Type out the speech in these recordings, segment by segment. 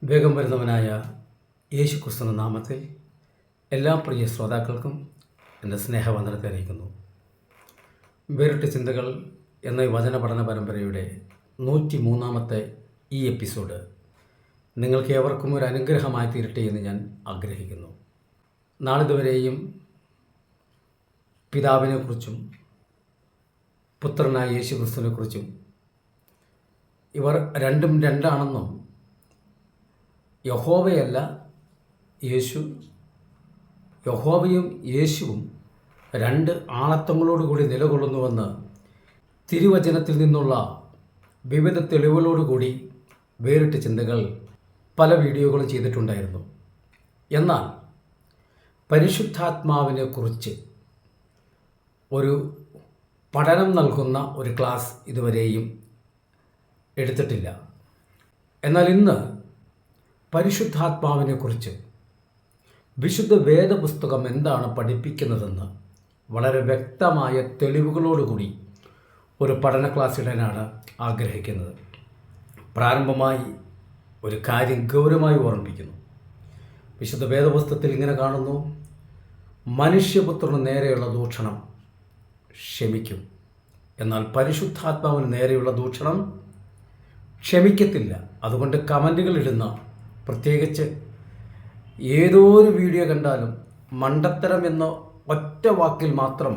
വേഗം വരുന്നവനായ യേശു ക്രിസ്തുവിന്റെ നാമത്തിൽ എല്ലാ പ്രിയ ശ്രോതാക്കൾക്കും എൻ്റെ സ്നേഹവന്ദനത്തെ അറിയിക്കുന്നു. വേറിട്ട ചിന്തകൾ എന്ന ഈ വചന പഠന പരമ്പരയുടെ 103-ാമത്തെ ഈ എപ്പിസോഡ് നിങ്ങൾക്ക് ഏവർക്കും ഒരു അനുഗ്രഹമായി തീരട്ടെ എന്ന് ഞാൻ ആഗ്രഹിക്കുന്നു. നാളിതുവരെയും പിതാവിനെക്കുറിച്ചും പുത്രനായ യേശു ക്രിസ്തുവിനെക്കുറിച്ചും ഇവർ രണ്ടും രണ്ടാണെന്നും യഹോവയല്ല യേശു, യഹോവയും യേശുവും രണ്ട് ആളത്വങ്ങളോടുകൂടി നിലകൊള്ളുന്നുവെന്ന് തിരുവചനത്തിൽ നിന്നുള്ള വിവിധ തെളിവുകളോടുകൂടി വേറിട്ട ചിന്തകൾ പല വീഡിയോകളും ചെയ്തിട്ടുണ്ടായിരുന്നു. എന്നാൽ പരിശുദ്ധാത്മാവിനെക്കുറിച്ച് ഒരു പഠനം നൽകുന്ന ഒരു ക്ലാസ് ഇതുവരെയും എടുത്തിട്ടില്ല. എന്നാൽ ഇന്ന് പരിശുദ്ധാത്മാവിനെക്കുറിച്ച് വിശുദ്ധ വേദപുസ്തകം എന്താണ് പഠിപ്പിക്കുന്നതെന്ന് വളരെ വ്യക്തമായ തെളിവുകളോടുകൂടി ഒരു പഠന ക്ലാസ് ഇടാനാണ് ആഗ്രഹിക്കുന്നത്. പ്രാരംഭമായി ഒരു കാര്യം ഗൗരവമായി ഓർമ്മിപ്പിക്കുന്നു. വിശുദ്ധ വേദപുസ്തകത്തിൽ ഇങ്ങനെ കാണുന്നു: മനുഷ്യപുത്രന് നേരെയുള്ള ദൂഷണം ക്ഷമിക്കും, എന്നാൽ പരിശുദ്ധാത്മാവിന് നേരെയുള്ള ദൂഷണം ക്ഷമിക്കത്തില്ല. അതുകൊണ്ട് കമൻറ്റുകൾ ഇടുന്ന, പ്രത്യേകിച്ച് ഏതോ ഒരു വീഡിയോ കണ്ടാലും മണ്ടത്തരം എന്ന ഒറ്റ വാക്കിൽ മാത്രം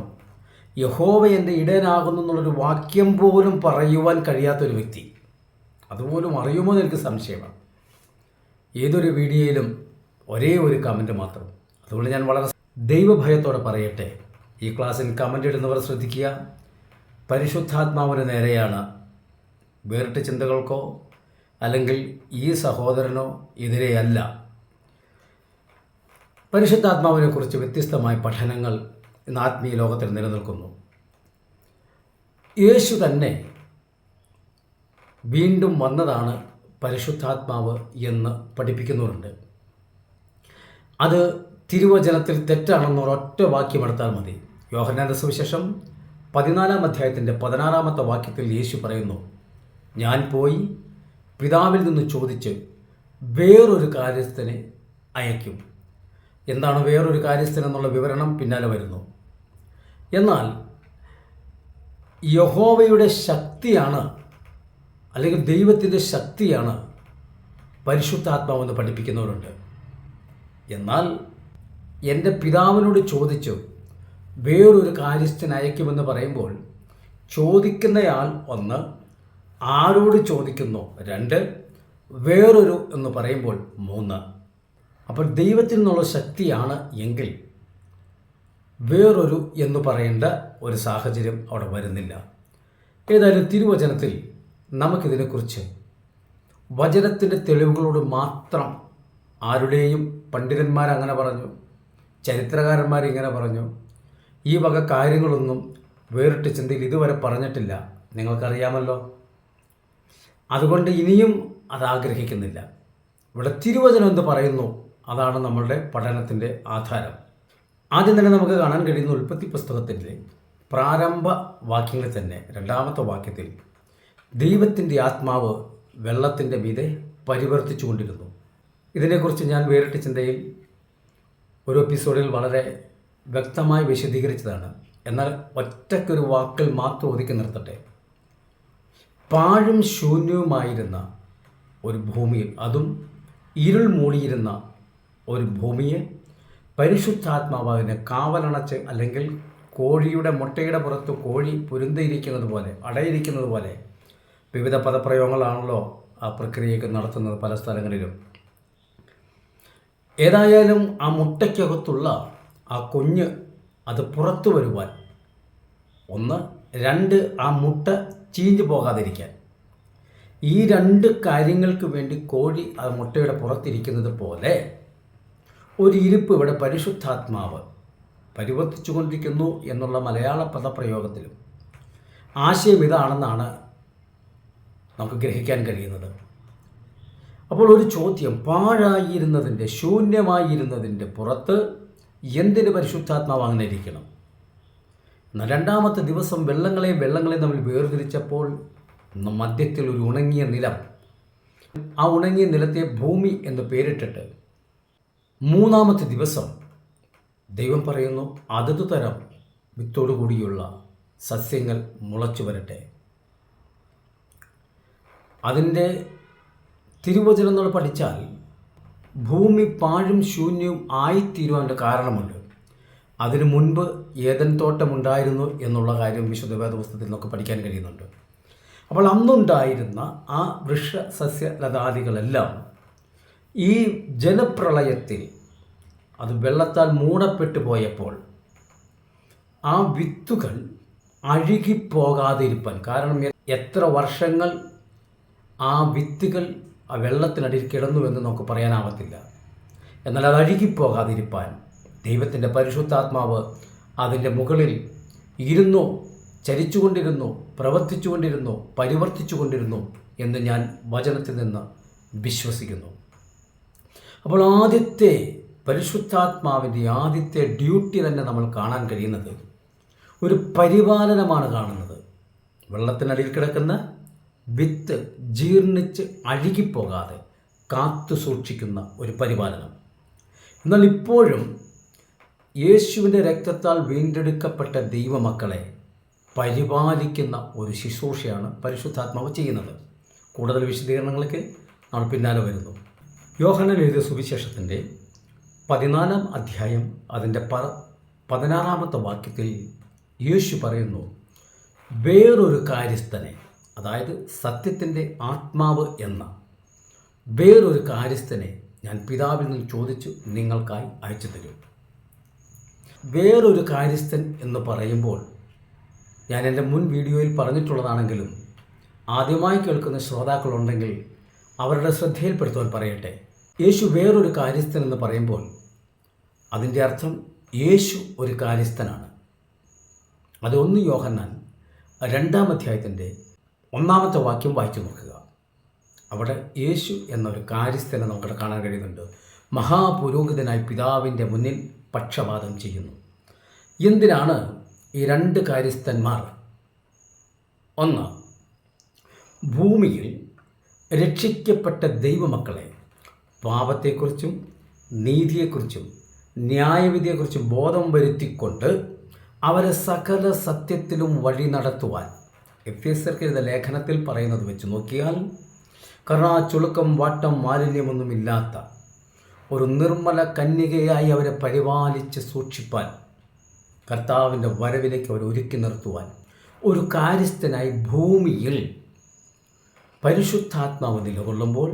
യഹോവ എൻ്റെ ഇടയനാകുന്നു എന്നുള്ളൊരു വാക്യം പോലും പറയുവാൻ കഴിയാത്തൊരു വ്യക്തി, അതുപോലും അറിയുമോ എന്ന് എനിക്ക് സംശയമാണ്. ഏതൊരു വീഡിയോയിലും ഒരേ ഒരു കമൻറ്റ് മാത്രം. അതുകൊണ്ട് ഞാൻ വളരെ ദൈവഭയത്തോടെ പറയട്ടെ, ഈ ക്ലാസ്സിൽ കമൻ്റ് ഇടുന്നവർ ശ്രദ്ധിക്കുക. പരിശുദ്ധാത്മാവിന് നേരെയാണ്, വേറിട്ട ചിന്തകൾക്കോ അല്ലെങ്കിൽ ഈ സഹോദരനോ എതിരെയല്ല. പരിശുദ്ധാത്മാവിനെക്കുറിച്ച് വ്യത്യസ്തമായ പഠനങ്ങൾ ഇന്ന് ആത്മീയ ലോകത്തിൽ നിലനിൽക്കുന്നു. യേശു തന്നെ വീണ്ടും വന്നതാണ് പരിശുദ്ധാത്മാവ് എന്ന് പഠിപ്പിക്കുന്നവരുണ്ട്. അത് തിരുവചനത്തിൽ തെറ്റാണെന്ന് ഒരൊറ്റ വാക്യമെടുത്താൽ മതി. യോഹന്നാന്റെ സുവിശേഷം 14-ാം അധ്യായത്തിൻ്റെ 16-ാമത്തെ വാക്യത്തിൽ യേശു പറയുന്നു: ഞാൻ പോയി പിതാവിൽ നിന്ന് ചോദിച്ച് വേറൊരു കാര്യസ്ഥനെ അയക്കും. എന്താണ് വേറൊരു കാര്യസ്ഥൻ എന്നുള്ള വിവരണം പിന്നാലെ വരുന്നു. എന്നാൽ യഹോവയുടെ ശക്തിയാണ്, അല്ലെങ്കിൽ ദൈവത്തിൻ്റെ ശക്തിയാണ് പരിശുദ്ധാത്മാവെന്ന് പഠിപ്പിക്കുന്നവരുണ്ട്. എന്നാൽ എൻ്റെ പിതാവിനോട് ചോദിച്ചു വേറൊരു കാര്യസ്ഥൻ അയക്കുമെന്ന് പറയുമ്പോൾ ചോദിക്കുന്നയാൾ ഒന്ന്, ആരോട് ചോദിക്കുന്നു രണ്ട്, വേറൊരു എന്ന് പറയുമ്പോൾ മൂന്ന്. അപ്പോൾ ദൈവത്തിൽ നിന്നുള്ള ശക്തിയാണ് എങ്കിൽ വേറൊരു എന്ന് പറയേണ്ട ഒരു സാഹചര്യം അവിടെ വരുന്നില്ല. ഏതായാലും തിരുവചനത്തിൽ നമുക്കിതിനെക്കുറിച്ച് വചനത്തിൻ്റെ തെളിവുകളോട് മാത്രം, ആരുടെയും പണ്ഡിതന്മാരങ്ങനെ പറഞ്ഞു, ചരിത്രകാരന്മാരിങ്ങനെ പറഞ്ഞു, ഈ വക കാര്യങ്ങളൊന്നും വേറിട്ട ചിന്തയിൽ ഇതുവരെ പറഞ്ഞിട്ടില്ല, നിങ്ങൾക്കറിയാമല്ലോ. അതുകൊണ്ട് ഇനിയും അതാഗ്രഹിക്കുന്നില്ല. ഇവിടെ തിരുവചനം എന്ത് പറയുന്നു അതാണ് നമ്മളുടെ പഠനത്തിൻ്റെ ആധാരം. ആദ്യം തന്നെ നമുക്ക് കാണാൻ കഴിയുന്ന ഉൽപ്പത്തി പുസ്തകത്തിൻ്റെ പ്രാരംഭ വാക്യങ്ങളിൽ തന്നെ 2-ാമത്തെ വാക്യത്തിൽ ദൈവത്തിൻ്റെ ആത്മാവ് വെള്ളത്തിൻ്റെ മീതെ പരിവർത്തിച്ചു കൊണ്ടിരുന്നു. ഇതിനെക്കുറിച്ച് ഞാൻ വേറിട്ട ചിന്തയിൽ ഒരു എപ്പിസോഡിൽ വളരെ വ്യക്തമായി വിശദീകരിച്ചതാണ്. എന്നാൽ ഒറ്റയ്ക്കൊരു വാക്കിൽ മാത്രം ഒതുക്കി നിർത്തട്ടെ. പാഴും ശൂന്യവുമായിരുന്ന ഒരു ഭൂമിയിൽ, അതും ഇരുൾ മൂടിയിരുന്ന ഒരു ഭൂമിയെ പരിശുദ്ധാത്മാവിനെ കാവലണച്ച്, അല്ലെങ്കിൽ കോഴിയുടെ മുട്ടയുടെ പുറത്ത് കോഴി പുരുന്തിരിക്കുന്നത് പോലെ, അടയിരിക്കുന്നത് പോലെ, വിവിധ പദപ്രയോഗങ്ങളാണല്ലോ ആ പ്രക്രിയയൊക്കെ നടത്തുന്നത് പല സ്ഥലങ്ങളിലും. ഏതായാലും ആ മുട്ടയ്ക്കകത്തുള്ള ആ കുഞ്ഞ് അത് പുറത്തു വരുവാൻ, ഒന്ന്, രണ്ട്, ആ മുട്ട ചീഞ്ഞു പോകാതിരിക്കാൻ, ഈ രണ്ട് കാര്യങ്ങൾക്ക് വേണ്ടി കോഴി ആ മുട്ടയുടെ പുറത്തിരിക്കുന്നത് പോലെ ഒരു ഇരിപ്പ് ഇവിടെ പരിശുദ്ധാത്മാവ് പരിവർത്തിച്ചു കൊണ്ടിരിക്കുന്നു എന്നുള്ള മലയാള പദപ്രയോഗത്തിലും ആശയം ഇതാണെന്നാണ് നമുക്ക് ഗ്രഹിക്കാൻ കഴിയുന്നത്. അപ്പോൾ ഒരു ചോദ്യം, പാഴായിരുന്നതിൻ്റെ, ശൂന്യമായിരുന്നതിൻ്റെ പുറത്ത് എന്തിന് പരിശുദ്ധാത്മാവ് അങ്ങനെ ഇരിക്കണം? എന്നാൽ 2-ാമത്തെ ദിവസം വെള്ളങ്ങളെയും തമ്മിൽ വേർതിരിച്ചപ്പോൾ മധ്യത്തിൽ ഒരു ഉണങ്ങിയ നിലം, ആ ഉണങ്ങിയ നിലത്തെ ഭൂമി എന്ന് പേരിട്ടിട്ട് മൂന്നാമത്തെ ദിവസം ദൈവം പറയുന്നു, അതത് തരം വിത്തോടു കൂടിയുള്ള സസ്യങ്ങൾ മുളച്ചു വരട്ടെ. അതിൻ്റെ തിരുവചനം നമ്മൾ പഠിച്ചാൽ ഭൂമി പാഴും ശൂന്യവും ആയിത്തീരുവാൻ്റെ കാരണമുണ്ട്. അതിനു മുൻപ് ഏദൻ തോട്ടമുണ്ടായിരുന്നു എന്നുള്ള കാര്യം വിശുദ്ധ വേദപുസ്തകത്തിൽ നമുക്ക് പഠിക്കാൻ കഴിയുന്നുണ്ട്. അപ്പോൾ അന്നുണ്ടായിരുന്ന ആ വൃക്ഷ സസ്യലതാദികളെല്ലാം ഈ ജലപ്രളയത്തിൽ അത് വെള്ളത്താൽ മൂടപ്പെട്ടു പോയപ്പോൾ ആ വിത്തുകൾ അഴുകിപ്പോകാതിരിപ്പാൻ, കാരണം എത്ര വർഷങ്ങൾ ആ വിത്തുകൾ ആ വെള്ളത്തിനടിയിൽ കിടന്നുവെന്ന് നമുക്ക് പറയാനാവത്തില്ല. എന്നാൽ അത് അഴുകിപ്പോകാതിരിപ്പാൻ ദൈവത്തിൻ്റെ പരിശുദ്ധാത്മാവ് അതിൻ്റെ മുകളിൽ ഇരുന്നു, ചരിച്ചുകൊണ്ടിരുന്നു, പ്രവർത്തിച്ചുകൊണ്ടിരുന്നു, പരിവർത്തിച്ചുകൊണ്ടിരുന്നു എന്ന് ഞാൻ വചനത്തിൽ നിന്ന് വിശ്വസിക്കുന്നു. അപ്പോൾ ആദ്യത്തെ പരിശുദ്ധാത്മാവിൻ്റെ ആദ്യത്തെ ഡ്യൂട്ടി തന്നെ നമ്മൾ കാണാൻ കഴിയുന്നത് ഒരു പരിപാലനമാണ് കാണുന്നത്. വെള്ളത്തിനടിയിൽ കിടക്കുന്ന വിത്ത് ജീർണിച്ച് അഴുകിപ്പോകാതെ കാത്തു സൂക്ഷിക്കുന്ന ഒരു പരിപാലനം. എന്നാൽ ഇപ്പോഴും യേശുവിൻ്റെ രക്തത്താൽ വീണ്ടെടുക്കപ്പെട്ട ദൈവമക്കളെ പരിപാലിക്കുന്ന ഒരു ശുശ്രൂഷയാണ് പരിശുദ്ധാത്മാവ് ചെയ്യുന്നത്. കൂടുതൽ വിശദീകരണങ്ങൾക്ക് നമ്മൾ പിന്നാലെ വരുന്നു. യോഹന്നാൻ എഴുതിയ സുവിശേഷത്തിൻ്റെ 14-ാം അധ്യായം അതിൻ്റെ 16-ാമത്തെ വാക്യത്തിൽ യേശു പറയുന്നു, വേറൊരു കാര്യസ്ഥനെ, അതായത് സത്യത്തിൻ്റെ ആത്മാവ് എന്ന വേറൊരു കാര്യസ്ഥനെ ഞാൻ പിതാവിൽ നിന്ന് ചോദിച്ചു നിങ്ങൾക്കായി അയച്ചു തരും. വേറൊരു കാര്യസ്ഥൻ എന്ന് പറയുമ്പോൾ ഞാൻ എൻ്റെ മുൻ വീഡിയോയിൽ പറഞ്ഞിട്ടുള്ളതാണെങ്കിലും ആദ്യമായി കേൾക്കുന്ന ശ്രോതാക്കളുണ്ടെങ്കിൽ അവരുടെ ശ്രദ്ധയിൽപ്പെടുത്തുവാൻ പറയട്ടെ. യേശു വേറൊരു കാര്യസ്ഥൻ എന്ന് പറയുമ്പോൾ അതിൻ്റെ അർത്ഥം യേശു ഒരു കാര്യസ്ഥനാണ്. അത് 1 യോഹന്നാൻ 2-ാം അധ്യായത്തിൻ്റെ 1-ാമത്തെ വാക്യം വായിച്ചു നോക്കുക. അവിടെ യേശു എന്നൊരു കാര്യസ്ഥനെ നമുക്ക് കാണാൻ കഴിയുന്നുണ്ട്. മഹാപുരോഹിതനായി പിതാവിൻ്റെ മുന്നിൽ പക്ഷപാതം ചെയ്യുന്നു. എന്തിനാണ് ഈ 2 കാര്യസ്ഥന്മാർ? ഒന്ന്, ഭൂമിയിൽ രക്ഷിക്കപ്പെട്ട ദൈവമക്കളെ പാപത്തെക്കുറിച്ചും നീതിയെക്കുറിച്ചും ന്യായവിധിയെക്കുറിച്ചും ബോധം വരുത്തിക്കൊണ്ട് അവരെ സകല സത്യത്തിലും വഴി നടത്തുവാൻ. എഫേസ്യർക്ക് എഴുതിയ ലേഖനത്തിൽ പറയുന്നത് വെച്ച് നോക്കിയാൽ കരുണാചുളുക്കം വാട്ടം മാലിന്യമൊന്നുമില്ലാത്ത ഒരു നിർമ്മല കന്യകയായി അവരെ പരിപാലിച്ച് സൂക്ഷിപ്പാൻ, കർത്താവിൻ്റെ വരവിലേക്ക് അവരെ ഒരുക്കി നിർത്തുവാൻ ഒരു കാര്യസ്ഥനായി ഭൂമിയിൽ പരിശുദ്ധാത്മാവ് നിലകൊള്ളുമ്പോൾ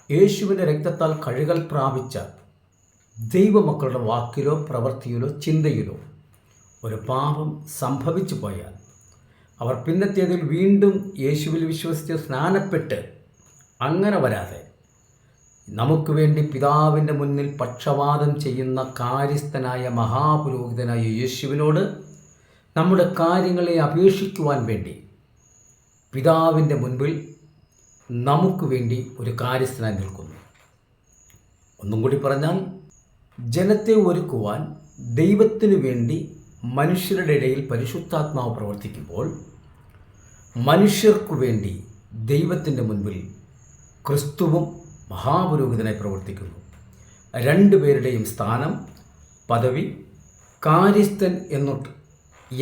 യേശുവിൻ്റെ രക്തത്താൽ കഴുകൽ പ്രാപിച്ച ദൈവമക്കളുടെ വാക്കിലോ പ്രവൃത്തിയിലോ ചിന്തയിലോ ഒരു പാപം സംഭവിച്ചു പോയാൽ അവർ പിന്നത്തേതിൽ വീണ്ടും യേശുവിൽ വിശ്വസിച്ച് സ്നാനപ്പെട്ട് അങ്ങനെ വരാതെ നമുക്ക് വേണ്ടി പിതാവിൻ്റെ മുന്നിൽ പക്ഷപാതം ചെയ്യുന്ന കാര്യസ്ഥനായ മഹാപുരോഹിതനായ യേശുവിനോട് നമ്മുടെ കാര്യങ്ങളെ അപേക്ഷിക്കുവാൻ വേണ്ടി പിതാവിൻ്റെ മുൻപിൽ നമുക്ക് വേണ്ടി ഒരു കാര്യസ്ഥനായി നിൽക്കുന്നു. ഒന്നും കൂടി പറഞ്ഞാൽ, ജനത്തെ ഒരുക്കുവാൻ ദൈവത്തിനു വേണ്ടി മനുഷ്യരുടെ ഇടയിൽ പരിശുദ്ധാത്മാവ് പ്രവർത്തിക്കുമ്പോൾ മനുഷ്യർക്കു വേണ്ടി ദൈവത്തിൻ്റെ മുൻപിൽ ക്രിസ്തുവും മഹാപുരോഹിതനായി പ്രവർത്തിക്കുന്നു. 2 പേരുടെയും സ്ഥാനം, പദവി കാര്യസ്ഥൻ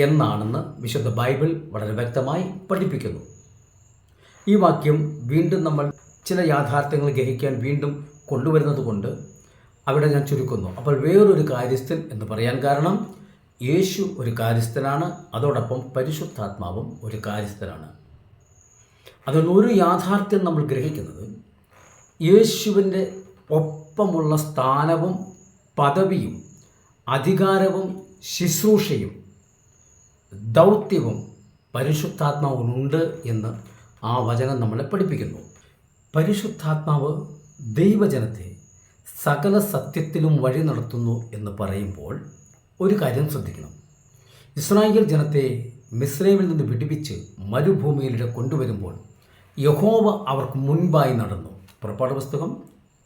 എന്നാണെന്ന് വിശുദ്ധ ബൈബിൾ വളരെ വ്യക്തമായി പഠിപ്പിക്കുന്നു. ഈ വാക്യം വീണ്ടും നമ്മൾ ചില യാഥാർത്ഥ്യങ്ങൾ ഗ്രഹിക്കാൻ വീണ്ടും കൊണ്ടുവരുന്നത് കൊണ്ട് അവിടെ ഞാൻ ചുരുക്കുന്നു. അപ്പോൾ വേറൊരു കാര്യസ്ഥൻ എന്ന് പറയാൻ കാരണം യേശു ഒരു കാര്യസ്ഥനാണ്, അതോടൊപ്പം പരിശുദ്ധാത്മാവും ഒരു കാര്യസ്ഥനാണ്. അതുകൊണ്ട് ഒരു യാഥാർത്ഥ്യം നമ്മൾ ഗ്രഹിക്കുന്നത്, യേശുവിൻ്റെ ഒപ്പമുള്ള സ്ഥാനവും പദവിയും അധികാരവും ശുശ്രൂഷയും ദൗത്യവും പരിശുദ്ധാത്മാവിനുണ്ട് എന്ന് ആ വചനം നമ്മളെ പഠിപ്പിക്കുന്നു. പരിശുദ്ധാത്മാവ് ദൈവജനത്തെ സകല സത്യത്തിലും വഴി നടത്തുന്നു എന്ന് പറയുമ്പോൾ ഒരു കാര്യം ശ്രദ്ധിക്കണം. ഇസ്രായേൽ ജനത്തെ മിസ്രൈമിൽ നിന്ന് വിടുവിച്ച് മരുഭൂമിയിലൂടെ കൊണ്ടുവരുമ്പോൾ യഹോവ അവർക്ക് മുൻപായി നടന്നു. പുറപ്പാട് പുസ്തകം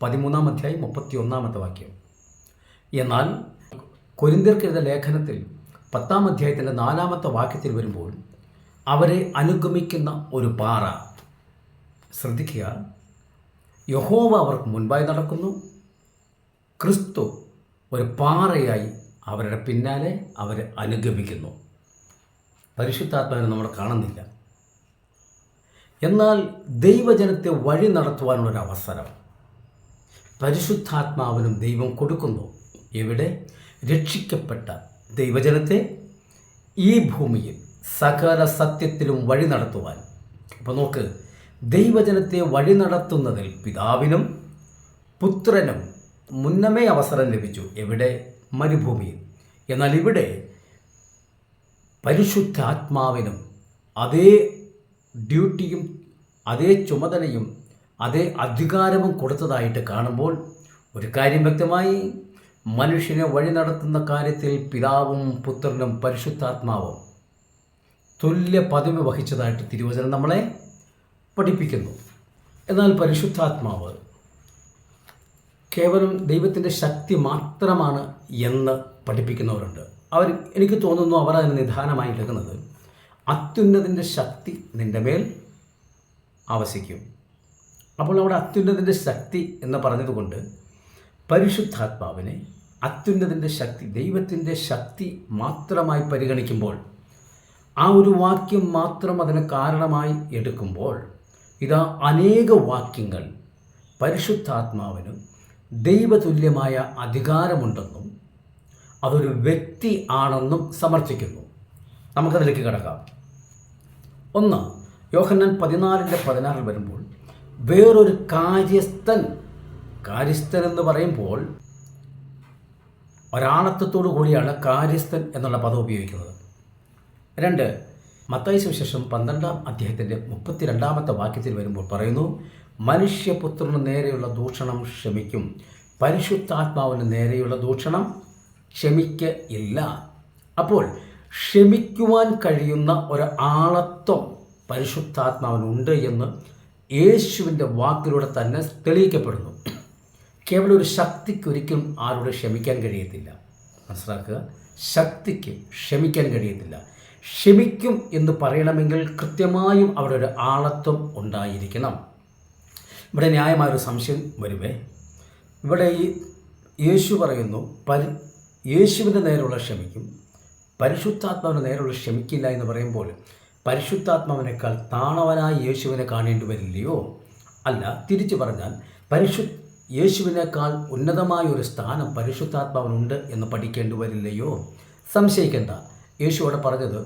13-ാം അധ്യായം 31-ാമത്തെ വാക്യം. എന്നാൽ കൊരിന്ത്യർക്കെഴുതിയ ലേഖനത്തിൽ 10-ാം അധ്യായത്തിൻ്റെ 4-ാമത്തെ വാക്യത്തിൽ വരുമ്പോൾ അവരെ അനുഗമിക്കുന്ന ഒരു പാറ, ശ്രദ്ധിക്കുക, യഹോവ അവർക്ക് മുൻപായി നടക്കുന്നു. ക്രിസ്തു ഒരു പാറയായി അവരുടെ പിന്നാലെ അവരെ അനുഗമിക്കുന്നു. പരിശുദ്ധാത്മാവിനെ നമ്മൾ കാണുന്നില്ല. എന്നാൽ ദൈവജനത്തെ വഴി നടത്തുവാനുള്ളൊരവസരം പരിശുദ്ധാത്മാവിനും ദൈവം കൊടുക്കുന്നു. ഇവിടെ രക്ഷിക്കപ്പെട്ട ദൈവജനത്തെ ഈ ഭൂമിയിൽ സകല സത്യത്തിലും വഴി നടത്തുവാൻ. അപ്പോൾ നോക്ക്, ദൈവജനത്തെ വഴി നടത്തുന്നതിൽ പിതാവിനും പുത്രനും മുന്നമേ അവസരം ലഭിച്ചു. എവിടെ? മരുഭൂമിയിൽ. എന്നാൽ ഇവിടെ പരിശുദ്ധാത്മാവിനും അതേ ഡ്യൂട്ടിയും അതേ ചുമതലയും അതേ അധികാരവും കൊടുത്തതായിട്ട് കാണുമ്പോൾ ഒരു കാര്യം വ്യക്തമായി, മനുഷ്യനെ വഴി നടത്തുന്ന കാര്യത്തിൽ പിതാവും പുത്രനും പരിശുദ്ധാത്മാവും തുല്യ പദവി വഹിച്ചതായിട്ട് തിരുവചനം നമ്മളെ പഠിപ്പിക്കുന്നു. എന്നാൽ പരിശുദ്ധാത്മാവ് കേവലം ദൈവത്തിൻ്റെ ശക്തി മാത്രമാണ് എന്ന് പഠിപ്പിക്കുന്നവരുണ്ട്. എനിക്ക് തോന്നുന്നു അവർ അതിന് നിദാനമായി എടുക്കുന്നത് അത്യുന്നതിൻ്റെ ശക്തി നിൻ്റെ മേൽ ആവസിക്കും. അപ്പോൾ അവിടെ അത്യുന്നതിൻ്റെ ശക്തി എന്ന് പറഞ്ഞതുകൊണ്ട് പരിശുദ്ധാത്മാവിനെ അത്യുന്നതിൻ്റെ ശക്തി, ദൈവത്തിൻ്റെ ശക്തി മാത്രമായി പരിഗണിക്കുമ്പോൾ, ആ ഒരു വാക്യം മാത്രം അതിന് കാരണമായി എടുക്കുമ്പോൾ, ഇതാ അനേക വാക്യങ്ങൾ പരിശുദ്ധാത്മാവിനും ദൈവതുല്യമായ അധികാരമുണ്ടെന്നും അതൊരു വ്യക്തി ആണെന്നും സമർത്ഥിക്കുന്നു. നമുക്കതിലേക്ക് കിടക്കാം. ഒന്ന്, യോഹന്നാൻ 14:16 വരുമ്പോൾ വേറൊരു കാര്യസ്ഥൻ എന്ന് പറയുമ്പോൾ ഒരാളത്വത്തോടു കൂടിയാണ് കാര്യസ്ഥൻ എന്നുള്ള പദം ഉപയോഗിക്കുന്നത്. 2, മത്തായി സുവിശേഷം 12-ാം അധ്യായത്തിൻ്റെ 32-ാമത്തെ വാക്യത്തിൽ വരുമ്പോൾ പറയുന്നു, മനുഷ്യപുത്രന് നേരെയുള്ള ദൂഷണം ക്ഷമിക്കും, പരിശുദ്ധാത്മാവിന് നേരെയുള്ള ദൂഷണം ക്ഷമിക്കയില്ല. അപ്പോൾ ക്ഷമിക്കുവാൻ കഴിയുന്ന ഒരു ആളത്വം പരിശുദ്ധാത്മാവിനുണ്ട് എന്ന് യേശുവിൻ്റെ വാക്കിലൂടെ തന്നെ തെളിയിക്കപ്പെടുന്നു. കേവലം ഒരു ശക്തിക്ക് ഒരിക്കലും ആരോട് ക്ഷമിക്കാൻ കഴിയത്തില്ല. മനസ്സിലാക്കുക, ശക്തിക്ക് ക്ഷമിക്കാൻ കഴിയത്തില്ല. ക്ഷമിക്കും എന്ന് പറയണമെങ്കിൽ കൃത്യമായും അവിടെ ഒരു ആളത്വം ഉണ്ടായിരിക്കണം. ഇവിടെ ന്യായമായൊരു സംശയം വരുമേ. ഇവിടെ ഈ യേശു പറയുന്നു യേശുവിൻ്റെ നേരെയുള്ള ക്ഷമിക്കും, പരിശുദ്ധാത്മാവിൻ്റെ നേരെയുള്ള ക്ഷമിക്കില്ല എന്ന് പറയുമ്പോൾ പരിശുദ്ധാത്മാവിനേക്കാൾ താണവനായി യേശുവിനെ കാണേണ്ടി വരില്ലയോ? അല്ല, തിരിച്ചു പറഞ്ഞാൽ യേശുവിനേക്കാൾ ഉന്നതമായ ഒരു സ്ഥാനം പരിശുദ്ധാത്മാവിനുണ്ട് എന്ന് പഠിക്കേണ്ടി വരില്ലയോ? സംശയിക്കേണ്ട. യേശു അവിടെ പറഞ്ഞത്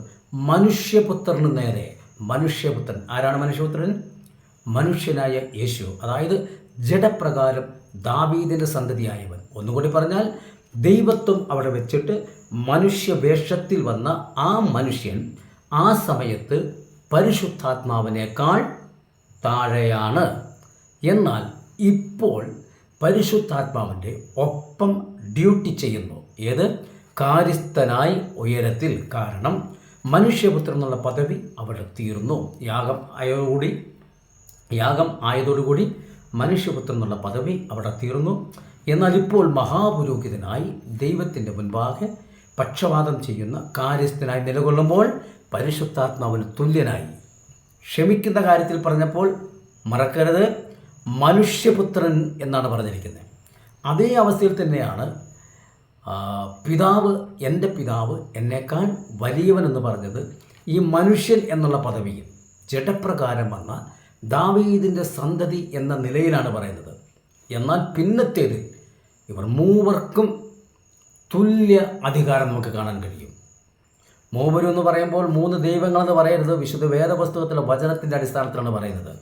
മനുഷ്യപുത്രന് നേരെ. മനുഷ്യപുത്രൻ ആരാണ്? മനുഷ്യപുത്രൻ മനുഷ്യനായ യേശു, അതായത് ജഡപ്രകാരം ദാവീദിൻ്റെ സന്തതിയായവൻ. ഒന്നുകൂടി പറഞ്ഞാൽ ദൈവത്വം അവിടെ വെച്ചിട്ട് മനുഷ്യവേഷത്തിൽ വന്ന ആ മനുഷ്യൻ ആ സമയത്ത് പരിശുദ്ധാത്മാവിനേക്കാൾ താഴെയാണ്. എന്നാൽ ഇപ്പോൾ പരിശുദ്ധാത്മാവിൻ്റെ ഒപ്പം ഡ്യൂട്ടി ചെയ്യുന്നു. ഏത്? കാര്യസ്ഥനായി ഉയരത്തിൽ. കാരണം മനുഷ്യപുത്രൻ എന്നുള്ള പദവി അവിടെ തീർന്നു. യാഗം ആയതോടുകൂടി മനുഷ്യപുത്രൻ എന്നുള്ള പദവി അവിടെ തീർന്നു. എന്നാൽ ഇപ്പോൾ മഹാപുരോഹിതനായി ദൈവത്തിൻ്റെ മുൻപാകെ പക്ഷപാതം ചെയ്യുന്ന കാര്യസ്ഥനായി നിലകൊള്ളുമ്പോൾ പരിശുദ്ധാത്മാവിന് തുല്യനായി. ക്ഷമിക്കുന്ന കാര്യത്തിൽ പറഞ്ഞപ്പോൾ മറക്കരുത്, മനുഷ്യപുത്രൻ എന്നാണ് പറഞ്ഞിരിക്കുന്നത്. അതേ അവസ്ഥയിൽ തന്നെയാണ് എൻ്റെ പിതാവ് എന്നേക്കാൾ വലിയവൻ എന്ന് പറഞ്ഞത് ഈ മനുഷ്യൻ എന്നുള്ള പദവിയിൽ ജഡപ്രകാരം വന്ന ദാവീദിൻ്റെ സന്തതി എന്ന നിലയിലാണ് പറയുന്നത്. എന്നാൽ പിന്നത്തേത് ഇവർ മൂവർക്കും തുല്യ അധികാരം നമുക്ക് കാണാൻ കഴിയും. മൂവരും എന്ന് പറയുമ്പോൾ 3 ദൈവങ്ങളെന്ന് പറയരുത്. വിശുദ്ധ വേദപുസ്തകത്തിലെ വചനത്തിൻ്റെ അടിസ്ഥാനത്തിലാണ് പറയുന്നത്.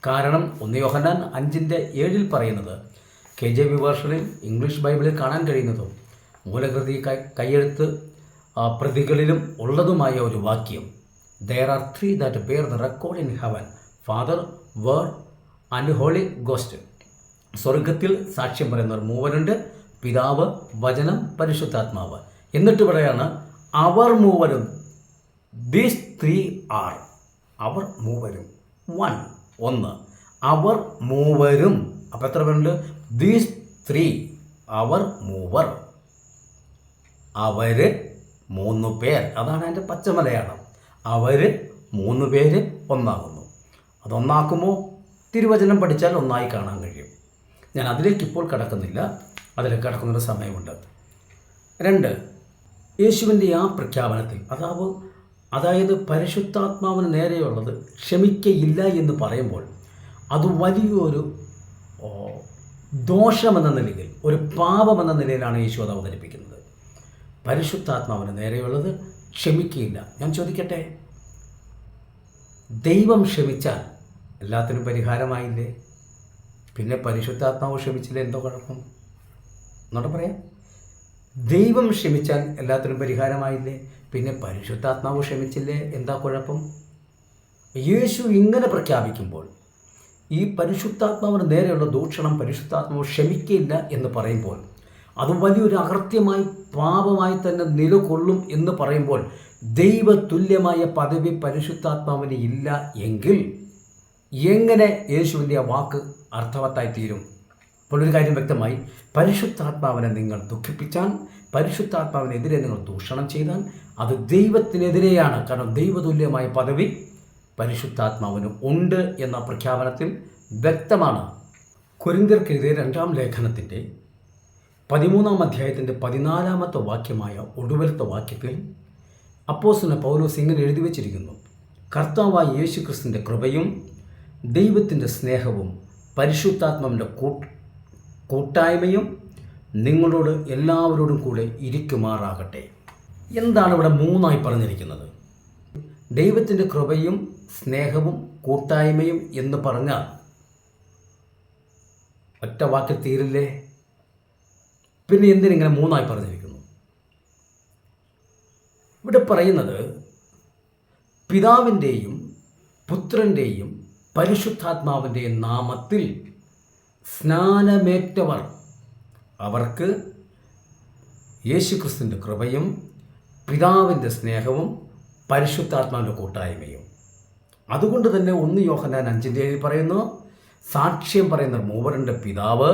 കാരണം 1 യോഹന്നാൻ 5:7 പറയുന്നത് KJV വേർഷനിൽ ഇംഗ്ലീഷ് ബൈബിളിൽ കാണാൻ കഴിയുന്നതും മൂലകൃതി കയ്യെഴുത്ത് പ്രതികളിലും ഉള്ളതുമായ ഒരു വാക്യം, There are 3 that bear the record in heaven, Father, Word and Holy Ghost. സ്വർഗത്തിൽ സാക്ഷ്യം പറയുന്നവർ മൂവരുണ്ട്, പിതാവ്, വചനം, പരിശുദ്ധാത്മാവ്. എന്നിട്ട് പറയാണ് അവർ മൂവരും, these 3 are, അവർ മൂവരും, 1 അവർ മൂവരും. അപ്പം എത്ര പേരുണ്ട്? these 3, അവർ മൂവർ, അവർ 3 പേർ. അതാണ് എൻ്റെ പച്ചമലയാളം. അവർ 3 പേര് ഒന്നാകുന്നു. അതൊന്നാക്കുമോ? തിരുവചനം പഠിച്ചാൽ ഒന്നായി കാണാൻ കഴിയും. ഞാൻ അതിലേക്ക് ഇപ്പോൾ കടക്കുന്നില്ല, അതിലേക്ക് കടക്കുന്നൊരു സമയമുണ്ട്. 2, യേശുവിൻ്റെ ആ പ്രഖ്യാപനത്തിൽ അതായത് പരിശുദ്ധാത്മാവിന് നേരെയുള്ളത് ക്ഷമിക്കയില്ല എന്ന് പറയുമ്പോൾ അത് വലിയൊരു ദോഷമെന്ന നിലയിൽ, ഒരു പാപമെന്ന നിലയിലാണ് യേശു അത് അവതരിപ്പിക്കുന്നത്. പരിശുദ്ധാത്മാവിന് നേരെയുള്ളത് ക്ഷമിക്കുകയില്ല. ഞാൻ ചോദിക്കട്ടെ, ദൈവം ക്ഷമിച്ചാൽ എല്ലാത്തിനും പരിഹാരമായില്ലേ? പിന്നെ പരിശുദ്ധാത്മാവ് ക്ഷമിച്ചില്ലേ, എന്തോ കുഴപ്പം? എന്നോട്ട് പറയാം. ദൈവം ക്ഷമിച്ചാൽ എല്ലാത്തിനും പരിഹാരമായില്ലേ? പിന്നെ പരിശുദ്ധാത്മാവ് ക്ഷമിച്ചില്ലേ, എന്താ കുഴപ്പം? യേശു ഇങ്ങനെ പ്രഖ്യാപിക്കുമ്പോൾ ഈ പരിശുദ്ധാത്മാവിന് നേരെയുള്ള ദൂഷണം പരിശുദ്ധാത്മാവ് ക്ഷമിക്കില്ല എന്ന് പറയുമ്പോൾ അത് വലിയൊരു അകൃത്യമായി പാപമായി തന്നെ നിലകൊള്ളും എന്ന് പറയുമ്പോൾ ദൈവതുല്യമായ പദവി പരിശുദ്ധാത്മാവിന് ഇല്ല എങ്കിൽ എങ്ങനെ യേശുവിൻ്റെ ആ വാക്ക് അർത്ഥവത്തായി തീരും? അപ്പോൾ ഒരു കാര്യം വ്യക്തമായി, പരിശുദ്ധാത്മാവിനെ നിങ്ങൾ ദുഃഖിപ്പിച്ചാൽ, പരിശുദ്ധാത്മാവിനെതിരെ നിങ്ങൾ ദൂഷണം ചെയ്താൽ അത് ദൈവത്തിനെതിരെയാണ്. കാരണം ദൈവതുല്യമായ പദവി പരിശുദ്ധാത്മാവിന് ഉണ്ട് എന്ന പ്രഖ്യാപനത്തിൽ വ്യക്തമാണ്. കൊരിന്ത്യർക്കെതിരെ 2-ാം ലേഖനത്തിൻ്റെ 13-ാം അധ്യായത്തിൻ്റെ 14-ാമത്തെ വാക്യമായ ഒടുവിലത്തെ വാക്യത്തിൽ അപ്പോസ്തലൻ പൗലോസ് ഇങ്ങനെ എഴുതി വച്ചിരിക്കുന്നു: കർത്താവായ യേശുക്രിസ്തുവിൻ്റെ കൃപയും ദൈവത്തിൻ്റെ സ്നേഹവും പരിശുദ്ധാത്മാവിൻ്റെ കൂട്ടായ്മയും നിങ്ങളോട് എല്ലാവരോടും കൂടെ ഇരിക്കുമാറാകട്ടെ. എന്താണ് ഇവിടെ 3ആയി പറഞ്ഞിരിക്കുന്നത്? ദൈവത്തിൻ്റെ കൃപയും സ്നേഹവും കൂട്ടായ്മയും എന്ന് പറഞ്ഞാൽ ഒറ്റ വാക്കിൽ തീരില്ലേ? പിന്നെ എന്തിനിങ്ങനെ 3ആയി പറഞ്ഞിരിക്കുന്നു? ഇവിടെ പറയുന്നത് പിതാവിൻ്റെയും പുത്രൻ്റെയും പരിശുദ്ധാത്മാവിൻ്റെയും നാമത്തിൽ സ്നാനമേറ്റവർ അവർക്ക് യേശുക്രിസ്തുവിൻ്റെ കൃപയും പിതാവിൻ്റെ സ്നേഹവും പരിശുദ്ധാത്മാവിൻ്റെ കൂട്ടായ്മയും. അതുകൊണ്ട് തന്നെ 1 യോഹന്നാൻ 5:7 പറയുന്നു, സാക്ഷ്യം പറയുന്ന മൂവരുടെ പിതാവ്,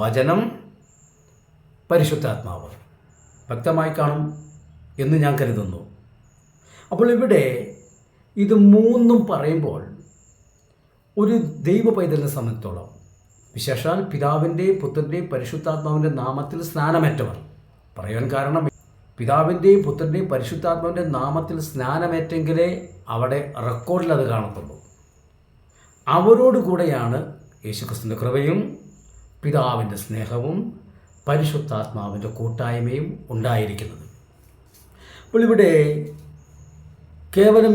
വചനം, പരിശുദ്ധാത്മാവ്. വ്യക്തമായി കാണും എന്ന് ഞാൻ കരുതുന്നു. അപ്പോൾ ഇവിടെ ഇത് 3ഉം പറയുമ്പോൾ ഒരു ദൈവ പൈതലിനെ സംബന്ധിച്ചോളം, വിശേഷാൽ പിതാവിൻ്റെയും പുത്രൻ്റെയും പരിശുദ്ധാത്മാവിൻ്റെ നാമത്തിൽ സ്നാനമേറ്റവർ പറയാൻ കാരണം, പിതാവിൻ്റെയും പുത്രൻ്റെയും പരിശുദ്ധാത്മാവിൻ്റെ നാമത്തിൽ സ്നാനമേറ്റെങ്കിലേ അവിടെ റെക്കോർഡിൽ അത് കാണത്തുള്ളൂ. അവരോടുകൂടെയാണ് യേശുക്രിസ്തുവിൻ്റെ കൃപയും പിതാവിൻ്റെ സ്നേഹവും പരിശുദ്ധാത്മാവിൻ്റെ കൂട്ടായ്മയും ഉണ്ടായിരിക്കുന്നത്. അപ്പോൾ ഇവിടെ കേവലം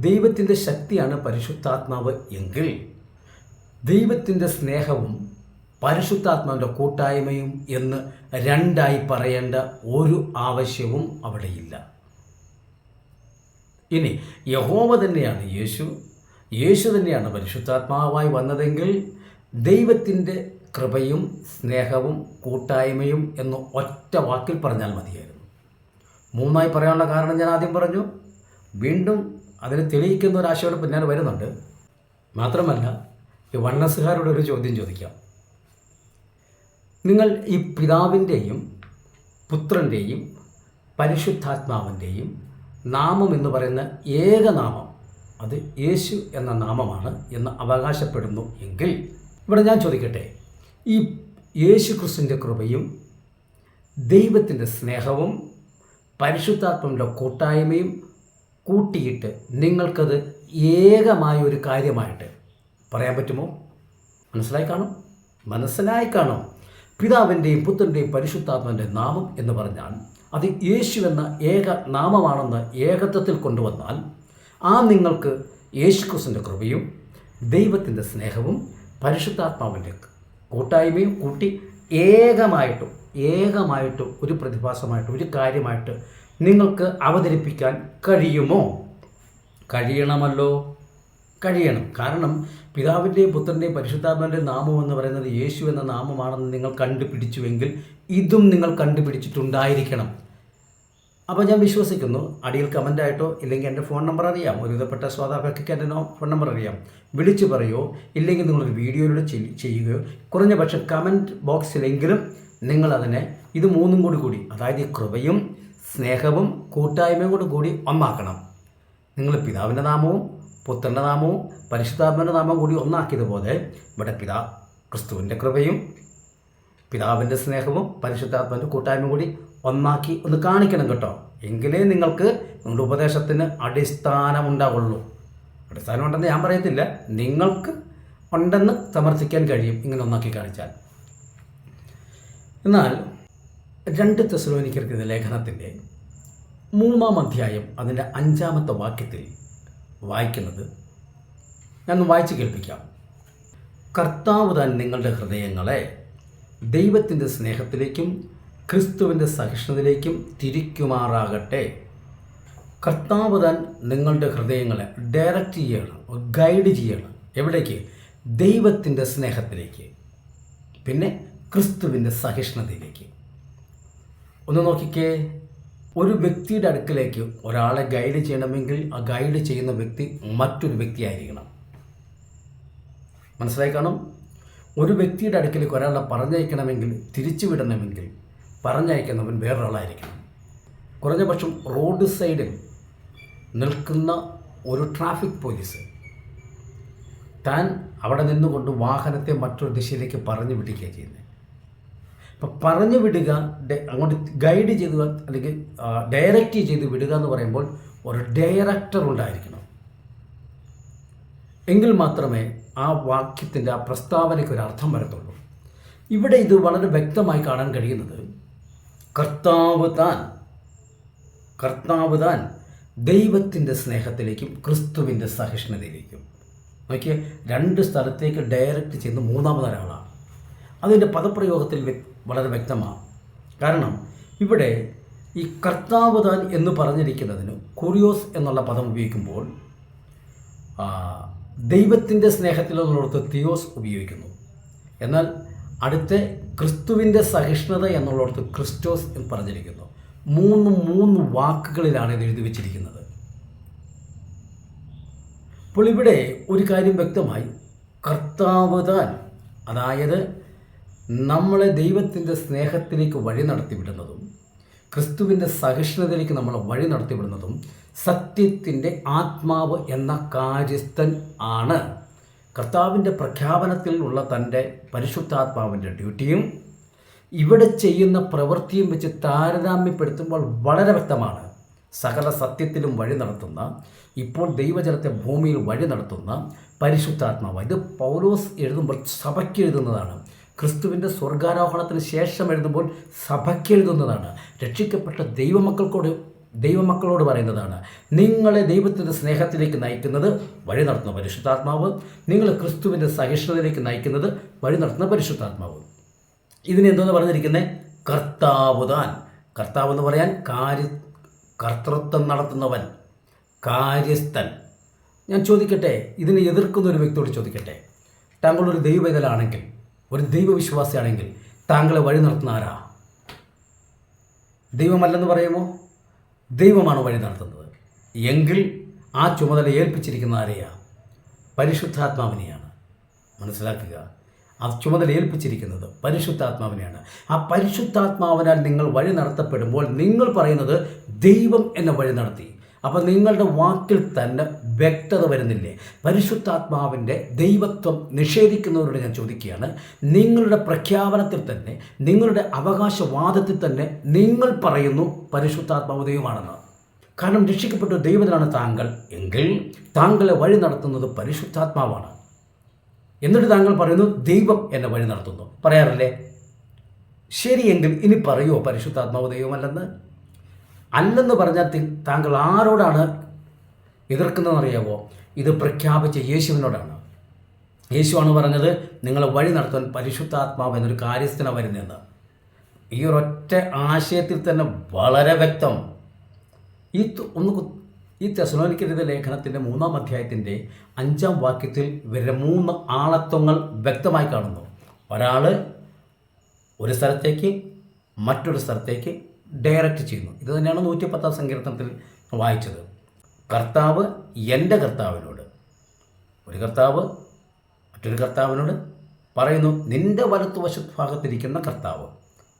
ദൈവത്തിൻ്റെ ശക്തിയാണ് പരിശുദ്ധാത്മാവ് എങ്കിൽ ദൈവത്തിൻ്റെ സ്നേഹവും പരിശുദ്ധാത്മാവിൻ്റെ കൂട്ടായ്മയും എന്ന് 2ആയി പറയേണ്ട ഒരു ആവശ്യവും അവിടെയില്ല. ഇനി യഹോവ തന്നെയാണ് യേശു തന്നെയാണ് പരിശുദ്ധാത്മാവായി വന്നതെങ്കിൽ ദൈവത്തിൻ്റെ കൃപയും സ്നേഹവും കൂട്ടായ്മയും എന്ന് ഒറ്റ വാക്കിൽ പറഞ്ഞാൽ മതിയായിരുന്നു. 3ആയി പറയാനുള്ള കാരണം ഞാൻ ആദ്യം പറഞ്ഞു. വീണ്ടും അതിനെ തെളിയിക്കുന്ന ഒരു ആശയോടെ പിന്നാലെ വരുന്നുണ്ട്. മാത്രമല്ല, ഈ വണ്ണസുകാരോട് ഒരു ചോദ്യം ചോദിക്കാം. നിങ്ങൾ ഈ പിതാവിൻ്റെയും പുത്രൻ്റെയും പരിശുദ്ധാത്മാവിൻ്റെയും നാമം എന്ന് പറയുന്ന ഏകനാമം അത് യേശു എന്ന നാമമാണ് എന്ന് അവകാശപ്പെടുന്നു എങ്കിൽ ഇവിടെ ഞാൻ ചോദിക്കട്ടെ, ഈ യേശു ക്രിസ്തുവിൻ്റെ കൃപയും ദൈവത്തിൻ്റെ സ്നേഹവും പരിശുദ്ധാത്മാവിൻ്റെ കൂട്ടായ്മയും കൂട്ടിയിട്ട് നിങ്ങൾക്കത് ഏകമായ ഒരു കാര്യമായിട്ട് പറയാൻ പറ്റുമോ? മനസ്സിലായി കാണും. പിതാവിൻ്റെയും പുത്രൻ്റെയും പരിശുദ്ധാത്മാവിൻ്റെ നാമം എന്ന് പറഞ്ഞാൽ അത് യേശു എന്ന ഏക നാമമാണെന്ന് ഏകത്വത്തിൽ കൊണ്ടുവന്നാൽ ആ നിങ്ങൾക്ക് യേശുക്രിസ്തുവിൻ്റെ കൃപയും ദൈവത്തിൻ്റെ സ്നേഹവും പരിശുദ്ധാത്മാവിൻ്റെ കൂട്ടായ്മയും കൂട്ടി ഏകമായിട്ട് ഒരു പ്രതിഭാസമായിട്ട് ഒരു കാര്യമായിട്ട് നിങ്ങൾക്ക് അവതരിപ്പിക്കാൻ കഴിയുമോ? കഴിയണമല്ലോ. കഴിയണം. കാരണം പിതാവിൻ്റെയും പുത്രൻ്റെയും പരിശുദ്ധാത്മാവിൻ്റെ നാമം എന്ന് പറയുന്നത് യേശു എന്ന നാമമാണെന്ന് നിങ്ങൾ കണ്ടുപിടിച്ചുവെങ്കിൽ ഇതും നിങ്ങൾ കണ്ടുപിടിച്ചിട്ടുണ്ടായിരിക്കണം. അപ്പോൾ ഞാൻ വിശ്വസിക്കുന്നു, അടിയിൽ കമൻ്റായിട്ടോ ഇല്ലെങ്കിൽ എൻ്റെ ഫോൺ നമ്പർ അറിയാം, ഒരുവിധപ്പെട്ട ശ്രോതാക്കൾക്ക് എൻ്റെ ഫോൺ നമ്പർ അറിയാം, വിളിച്ചു പറയുകയോ ഇല്ലെങ്കിൽ നിങ്ങളൊരു വീഡിയോയിലൂടെ ചെയ്യുകയോ കുറഞ്ഞ പക്ഷം കമൻറ്റ് ബോക്സിലെങ്കിലും നിങ്ങളതിനെ ഇത് 3ഉം കൂടി അതായത് കൃപയും സ്നേഹവും കൂട്ടായ്മയും കൂടി ഒന്നാക്കണം. നിങ്ങൾ പിതാവിൻ്റെ നാമവും പുത്രൻ്റെ നാമവും പരിശുദ്ധാത്മാവിൻ്റെ നാമവും കൂടി ഒന്നാക്കിയതുപോലെ ഇവിടെ ക്രിസ്തുവിൻ്റെ കൃപയും പിതാവിൻ്റെ സ്നേഹവും പരിശുദ്ധാത്മാവിൻ്റെ കൂട്ടായ്മയും കൂടി ഒന്നാക്കി ഒന്ന് കാണിക്കണം കേട്ടോ. എങ്കിലേ നിങ്ങൾക്ക് നിങ്ങളുടെ ഉപദേശത്തിന് അടിസ്ഥാനമുണ്ടാവുള്ളൂ. അടിസ്ഥാനമുണ്ടെന്ന് ഞാൻ പറയത്തില്ല, നിങ്ങൾക്ക് ഉണ്ടെന്ന് സമർത്ഥിക്കാൻ കഴിയും ഇങ്ങനെ ഒന്നാക്കി കാണിച്ചാൽ. എന്നാൽ 2 തെസ്സലോനിക്കർക്ക് ലേഖനത്തിൻ്റെ 3-ാം അധ്യായം അതിൻ്റെ 5-ാമത്തെ വാക്യത്തിൽ വായിക്കുന്നത് ഞാൻ വായിച്ച് കേൾപ്പിക്കാം. കർത്താവ് താൻ നിങ്ങളുടെ ഹൃദയങ്ങളെ ദൈവത്തിൻ്റെ സ്നേഹത്തിലേക്കും ക്രിസ്തുവിൻ്റെ സഹിഷ്ണുതയിലേക്കും തിരിക്കുമാറാകട്ടെ. കർത്താവ് താൻ നിങ്ങളുടെ ഹൃദയങ്ങളെ ഡയറക്റ്റ് ചെയ്യണം, ഗൈഡ് ചെയ്യണം. എവിടേക്ക്? ദൈവത്തിൻ്റെ സ്നേഹത്തിലേക്ക്, പിന്നെ ക്രിസ്തുവിൻ്റെ സഹിഷ്ണുതയിലേക്ക്. ഒന്ന് നോക്കിക്കേ, ഒരു വ്യക്തിയുടെ അടുക്കിലേക്ക് ഒരാളെ ഗൈഡ് ചെയ്യണമെങ്കിൽ ആ ഗൈഡ് ചെയ്യുന്ന വ്യക്തി മറ്റൊരു വ്യക്തിയായിരിക്കണം. മനസ്സിലായി കാണും. ഒരു വ്യക്തിയുടെ അടുക്കിലേക്ക് ഒരാളെ പറഞ്ഞയക്കണമെങ്കിൽ, തിരിച്ചുവിടണമെങ്കിൽ പറഞ്ഞയക്കുന്നവൻ വേറൊരാളായിരിക്കണം. കുറഞ്ഞ പക്ഷം റോഡ് സൈഡിൽ നിൽക്കുന്ന ഒരു ട്രാഫിക് പോലീസ് താൻ അവിടെ നിന്നുകൊണ്ട് വാഹനത്തെ മറ്റൊരു ദിശയിലേക്ക് പറഞ്ഞു വിടുകയാണ് ചെയ്യുന്നത്. അപ്പം പറഞ്ഞു വിടുക, അങ്ങോട്ട് ഗൈഡ് ചെയ്ത് അല്ലെങ്കിൽ ഡയറക്റ്റ് ചെയ്ത് വിടുക എന്ന് പറയുമ്പോൾ ഒരു ഡയറക്ടർ ഉണ്ടായിരിക്കണം. എങ്കിൽ മാത്രമേ ആ വാക്യത്തിൻ്റെ ആ പ്രസ്താവനയ്ക്ക് ഒരു അർത്ഥം വരത്തുള്ളൂ. ഇവിടെ ഇത് വളരെ വ്യക്തമായി കാണാൻ കഴിയുന്നത് കർത്താവ് താൻ ദൈവത്തിൻ്റെ സ്നേഹത്തിലേക്കും ക്രിസ്തുവിൻ്റെ സഹിഷ്ണുതയിലേക്കും. നോക്കിയേ, 2 സ്ഥലത്തേക്ക് ഡയറക്റ്റ് ചെയ്യുന്ന 3-ാമതൊരാളാണ്. അതിൻ്റെ പദപ്രയോഗത്തിൽ വളരെ വ്യക്തമാണ്. കാരണം ഇവിടെ ഈ കർത്താവ് താൻ എന്ന് പറഞ്ഞിരിക്കുന്നതിന് കുറിയോസ് എന്നുള്ള പദം ഉപയോഗിക്കുമ്പോൾ ദൈവത്തിൻ്റെ സ്നേഹത്തിലെന്നുള്ളത് തിയോസ് ഉപയോഗിക്കുന്നു. എന്നാൽ അടുത്ത ക്രിസ്തുവിൻ്റെ സഹിഷ്ണുത എന്നുള്ളിടത്ത് ക്രിസ്റ്റോസ് എന്ന് പറഞ്ഞിരിക്കുന്നു. 3 വാക്കുകളിലാണ് ഇത് എഴുതി വച്ചിരിക്കുന്നത്. അപ്പോൾ ഇവിടെ ഒരു കാര്യം വ്യക്തമായി, കർത്താവ് താൻ, അതായത് നമ്മളെ ദൈവത്തിൻ്റെ സ്നേഹത്തിലേക്ക് വഴി നടത്തിവിടുന്നതും ക്രിസ്തുവിൻ്റെ സഹിഷ്ണുതയിലേക്ക് നമ്മളെ വഴി നടത്തിവിടുന്നതും സത്യത്തിൻ്റെ ആത്മാവ് എന്ന കാര്യസ്ഥൻ ആണ്. കർത്താവിൻ്റെ പ്രഖ്യാപനത്തിൽ ഉള്ള തൻ്റെ പരിശുദ്ധാത്മാവിൻ്റെ ഡ്യൂട്ടിയും ഇവിടെ ചെയ്യുന്ന പ്രവൃത്തിയും വെച്ച് താരതമ്യപ്പെടുത്തുമ്പോൾ വളരെ വ്യക്തമാണ്. സകല സത്യത്തിലും വഴി നടത്തുന്ന, ഇപ്പോൾ ദൈവജനത്തെ ഭൂമിയിൽ വഴി നടത്തുന്ന പരിശുദ്ധാത്മാവ്. ഇത് പൗലോസ് എഴുതുമ്പോൾ സഭയ്ക്ക് എഴുതുന്നതാണ്. ക്രിസ്തുവിൻ്റെ സ്വർഗാരോഹണത്തിന് ശേഷം എഴുതുമ്പോൾ സഭയ്ക്ക് എഴുതുന്നതാണ്. രക്ഷിക്കപ്പെട്ട ദൈവമക്കളോട് പറയുന്നതാണ്. നിങ്ങളെ ദൈവത്തിൻ്റെ സ്നേഹത്തിലേക്ക് നയിക്കുന്നത് വഴി നടത്തുന്ന പരിശുദ്ധാത്മാവ്, നിങ്ങൾ ക്രിസ്തുവിൻ്റെ സഹിഷ്ണുതയിലേക്ക് നയിക്കുന്നത് വഴി നടത്തുന്ന പരിശുദ്ധാത്മാവ്. ഇതിനെന്തോന്ന് പറഞ്ഞിരിക്കുന്നത്? കർത്താവ് താൻ. കർത്താവ് എന്ന് പറയാൻ കർത്തൃത്വം നടത്തുന്നവൻ, കാര്യസ്ഥൻ. ഞാൻ ചോദിക്കട്ടെ, ഇതിനെ എതിർക്കുന്ന ഒരു വ്യക്തിയോട് ചോദിക്കട്ടെ, താങ്കളൊരു ദൈവവേദലാണെങ്കിൽ, ഒരു ദൈവവിശ്വാസിയാണെങ്കിൽ താങ്കളെ വഴി നടത്തുന്ന ആരാ? ദൈവമല്ലെന്ന് പറയുമോ? ദൈവമാണ് വഴി നടത്തുന്നത്. എങ്കിൽ ആ ചുമതല ഏൽപ്പിച്ചിരിക്കുന്ന ആരെയാ? പരിശുദ്ധാത്മാവിനെയാണ്. മനസ്സിലാക്കുക, ആ ചുമതല ഏൽപ്പിച്ചിരിക്കുന്നത് പരിശുദ്ധാത്മാവിനെയാണ്. ആ പരിശുദ്ധാത്മാവിനാൽ നിങ്ങൾ വഴി നടത്തപ്പെടുമ്പോൾ നിങ്ങൾ പറയുന്നത് ദൈവം എന്നെ വഴി നടത്തി. അപ്പോൾ നിങ്ങളുടെ വാക്കിൽ തന്നെ വ്യക്തത വരുന്നില്ലേ? പരിശുദ്ധാത്മാവിൻ്റെ ദൈവത്വം നിഷേധിക്കുന്നവരോട് ഞാൻ ചോദിക്കുകയാണ്, നിങ്ങളുടെ പ്രഖ്യാപനത്തിൽ തന്നെ, നിങ്ങളുടെ അവകാശവാദത്തിൽ തന്നെ നിങ്ങൾ പറയുന്നു പരിശുദ്ധാത്മാവ് ദൈവമാണെന്ന്. കാരണം രക്ഷിക്കപ്പെട്ട ദൈവത്തിലാണ് താങ്കൾ എങ്കിൽ താങ്കളെ വഴി നടത്തുന്നത് പരിശുദ്ധാത്മാവാണ്. എന്നിട്ട് താങ്കൾ പറയുന്നു ദൈവം എന്നെ വഴി നടത്തുന്നു, പറയാറില്ലേ? ശരിയെങ്കിൽ ഇനി പറയുമോ പരിശുദ്ധാത്മാവ് ദൈവമല്ലെന്ന്? അല്ലെന്ന് പറഞ്ഞാൽ താങ്കൾ ആരോടാണ് എതിർക്കുന്നതെന്നറിയാമോ? ഇത് പ്രഖ്യാപിച്ച യേശുവിനോടാണ്. യേശുവാണ് പറഞ്ഞത് നിങ്ങളെ വഴി നടത്താൻ പരിശുദ്ധാത്മാവ് എന്നൊരു കാര്യസ്ഥന വരുന്നതെന്ന്. ഈ ഒരൊറ്റ ആശയത്തിൽ തന്നെ വളരെ വ്യക്തം. ഈ തെസ്സലോനിക്കരുടെ ലേഖനത്തിൻ്റെ 3-ാം അധ്യായത്തിൻ്റെ 5-ാം വാക്യത്തിൽ ഇവരുടെ 3 ആളത്വങ്ങൾ വ്യക്തമായി കാണുന്നു. ഒരാൾ ഒരു സ്ഥലത്തേക്ക് മറ്റൊരു സ്ഥലത്തേക്ക് ഡയറക്റ്റ് ചെയ്യുന്നു. ഇത് തന്നെയാണ് 110-ാം സങ്കീർത്തനത്തിൽ വായിച്ചത്. കർത്താവ് എൻ്റെ കർത്താവിനോട്, ഒരു കർത്താവ് മറ്റൊരു കർത്താവിനോട് പറയുന്നു നിൻ്റെ വലത്തുവശഭാഗത്തിരിക്കുന്ന കർത്താവ്.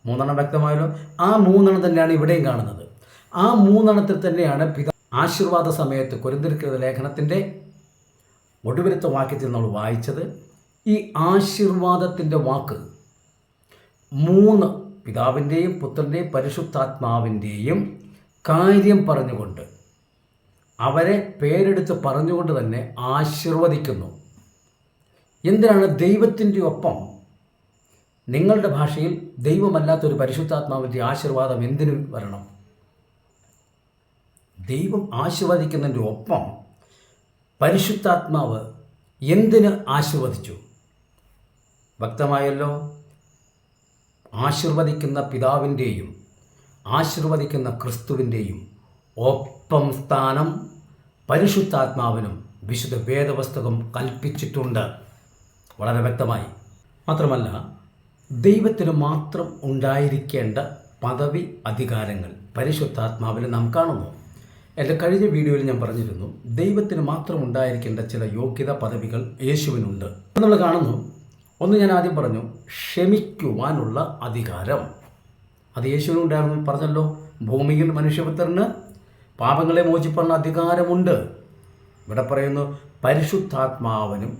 3 വ്യക്തമായല്ലോ. ആ 3 തന്നെയാണ് ഇവിടെയും കാണുന്നത്. ആ 3 തന്നെയാണ് ആശീർവാദ സമയത്ത് കൊരിന്ത്യർക്കെഴുതിയ ലേഖനത്തിൻ്റെ ഒടുവിലത്തെ വാക്യത്തിൽ നമ്മൾ വായിച്ചത് ഈ ആശീർവാദത്തിൻ്റെ വാക്ക് 3 പിതാവിൻ്റെയും പുത്രൻ്റെയും പരിശുദ്ധാത്മാവിൻ്റെയും കാര്യം പറഞ്ഞുകൊണ്ട്, അവരെ പേരെടുത്ത് പറഞ്ഞുകൊണ്ട് തന്നെ ആശീർവദിക്കുന്നു. എന്തിനാണ് ദൈവത്തിൻ്റെ ഒപ്പം? നിങ്ങളുടെ ഭാഷയിൽ ദൈവമല്ലാത്തൊരു പരിശുദ്ധാത്മാവിൻ്റെ ആശീർവാദം എന്തിനു വരണം? ദൈവം ആശീർവദിക്കുന്നതിൻ്റെ ഒപ്പം പരിശുദ്ധാത്മാവ് എന്തിന് ആശീർവദിച്ചു? വ്യക്തമായല്ലോ. ആശീർവദിക്കുന്ന പിതാവിൻ്റെയും ആശീർവദിക്കുന്ന ക്രിസ്തുവിൻ്റെയും ഒപ്പം സ്ഥാനം പരിശുദ്ധാത്മാവിനും വിശുദ്ധ വേദപുസ്തകം കൽപ്പിച്ചിട്ടുണ്ട്, വളരെ വ്യക്തമായി. മാത്രമല്ല, ദൈവത്തിന് മാത്രം ഉണ്ടായിരിക്കേണ്ട പദവി അധികാരങ്ങൾ പരിശുദ്ധാത്മാവിൽ നാം കാണുന്നു. എൻ്റെ കഴിഞ്ഞ വീഡിയോയിൽ ഞാൻ പറഞ്ഞിരുന്നു, ദൈവത്തിന് മാത്രം ഉണ്ടായിരിക്കേണ്ട ചില യോഗ്യത പദവികൾ യേശുവിനുണ്ട് നമ്മൾ കാണുന്നു. ഒന്ന് ഞാൻ ആദ്യം പറഞ്ഞു, ക്ഷമിക്കുവാനുള്ള അധികാരം അത് യേശുവിനുണ്ടായിരുന്നു പറഞ്ഞല്ലോ. ഭൂമിയിൽ മനുഷ്യപുത്രന് പാപങ്ങളെ മോചിപ്പാനുള്ള അധികാരമുണ്ട്. ഇവിടെ പറയുന്നു പരിശുദ്ധാത്മാവിനും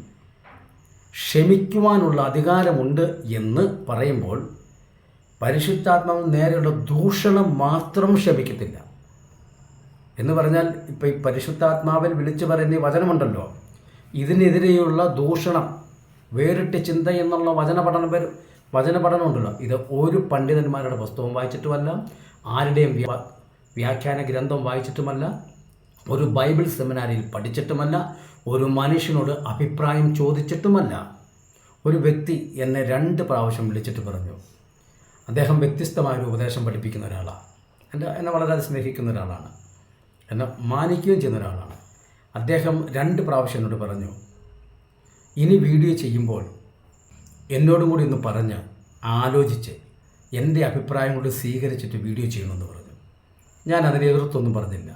ക്ഷമിക്കുവാനുള്ള അധികാരമുണ്ട് എന്ന് പറയുമ്പോൾ പരിശുദ്ധാത്മാവ് നേരെയുള്ള ദൂഷണം മാത്രം ക്ഷമിക്കത്തില്ല എന്ന് പറഞ്ഞാൽ, ഇപ്പോൾ ഈ പരിശുദ്ധാത്മാവിൽ വിളിച്ചു പറയുന്ന ഈ വചനമുണ്ടല്ലോ, ഇതിനെതിരെയുള്ള ദൂഷണം, വേറിട്ട് ചിന്ത എന്നുള്ള വചനപഠനം ഉണ്ടല്ലോ, ഇത് ഒരു പണ്ഡിതന്മാരുടെ പുസ്തകം വായിച്ചിട്ടുമല്ല, ആരുടെയും വ്യാഖ്യാന ഗ്രന്ഥം വായിച്ചിട്ടുമല്ല, ഒരു ബൈബിൾ സെമിനാരിയിൽ പഠിച്ചിട്ടുമല്ല, ഒരു മനുഷ്യനോട് അഭിപ്രായം ചോദിച്ചിട്ടുമല്ല. ഒരു വ്യക്തി എന്നെ 2 പ്രാവശ്യം വിളിച്ചിട്ട് പറഞ്ഞു, അദ്ദേഹം വ്യത്യസ്തമായൊരു ഉപദേശം പഠിപ്പിക്കുന്ന ഒരാളാണ്, എന്നെ വളരെ സ്നേഹിക്കുന്ന ഒരാളാണ്, എന്നെ മാനിക്കുകയും ചെയ്യുന്ന ഒരാളാണ്. അദ്ദേഹം 2 പ്രാവശ്യം എന്നോട് പറഞ്ഞു, ഇനി വീഡിയോ ചെയ്യുമ്പോൾ എന്നോടും കൂടി ഒന്ന് പറഞ്ഞ് ആലോചിച്ച് എൻ്റെ അഭിപ്രായം കൊണ്ട് സ്വീകരിച്ചിട്ട് വീഡിയോ ചെയ്യണമെന്ന് പറഞ്ഞു. ഞാൻ അതിനെ എതിർത്തൊന്നും പറഞ്ഞില്ല.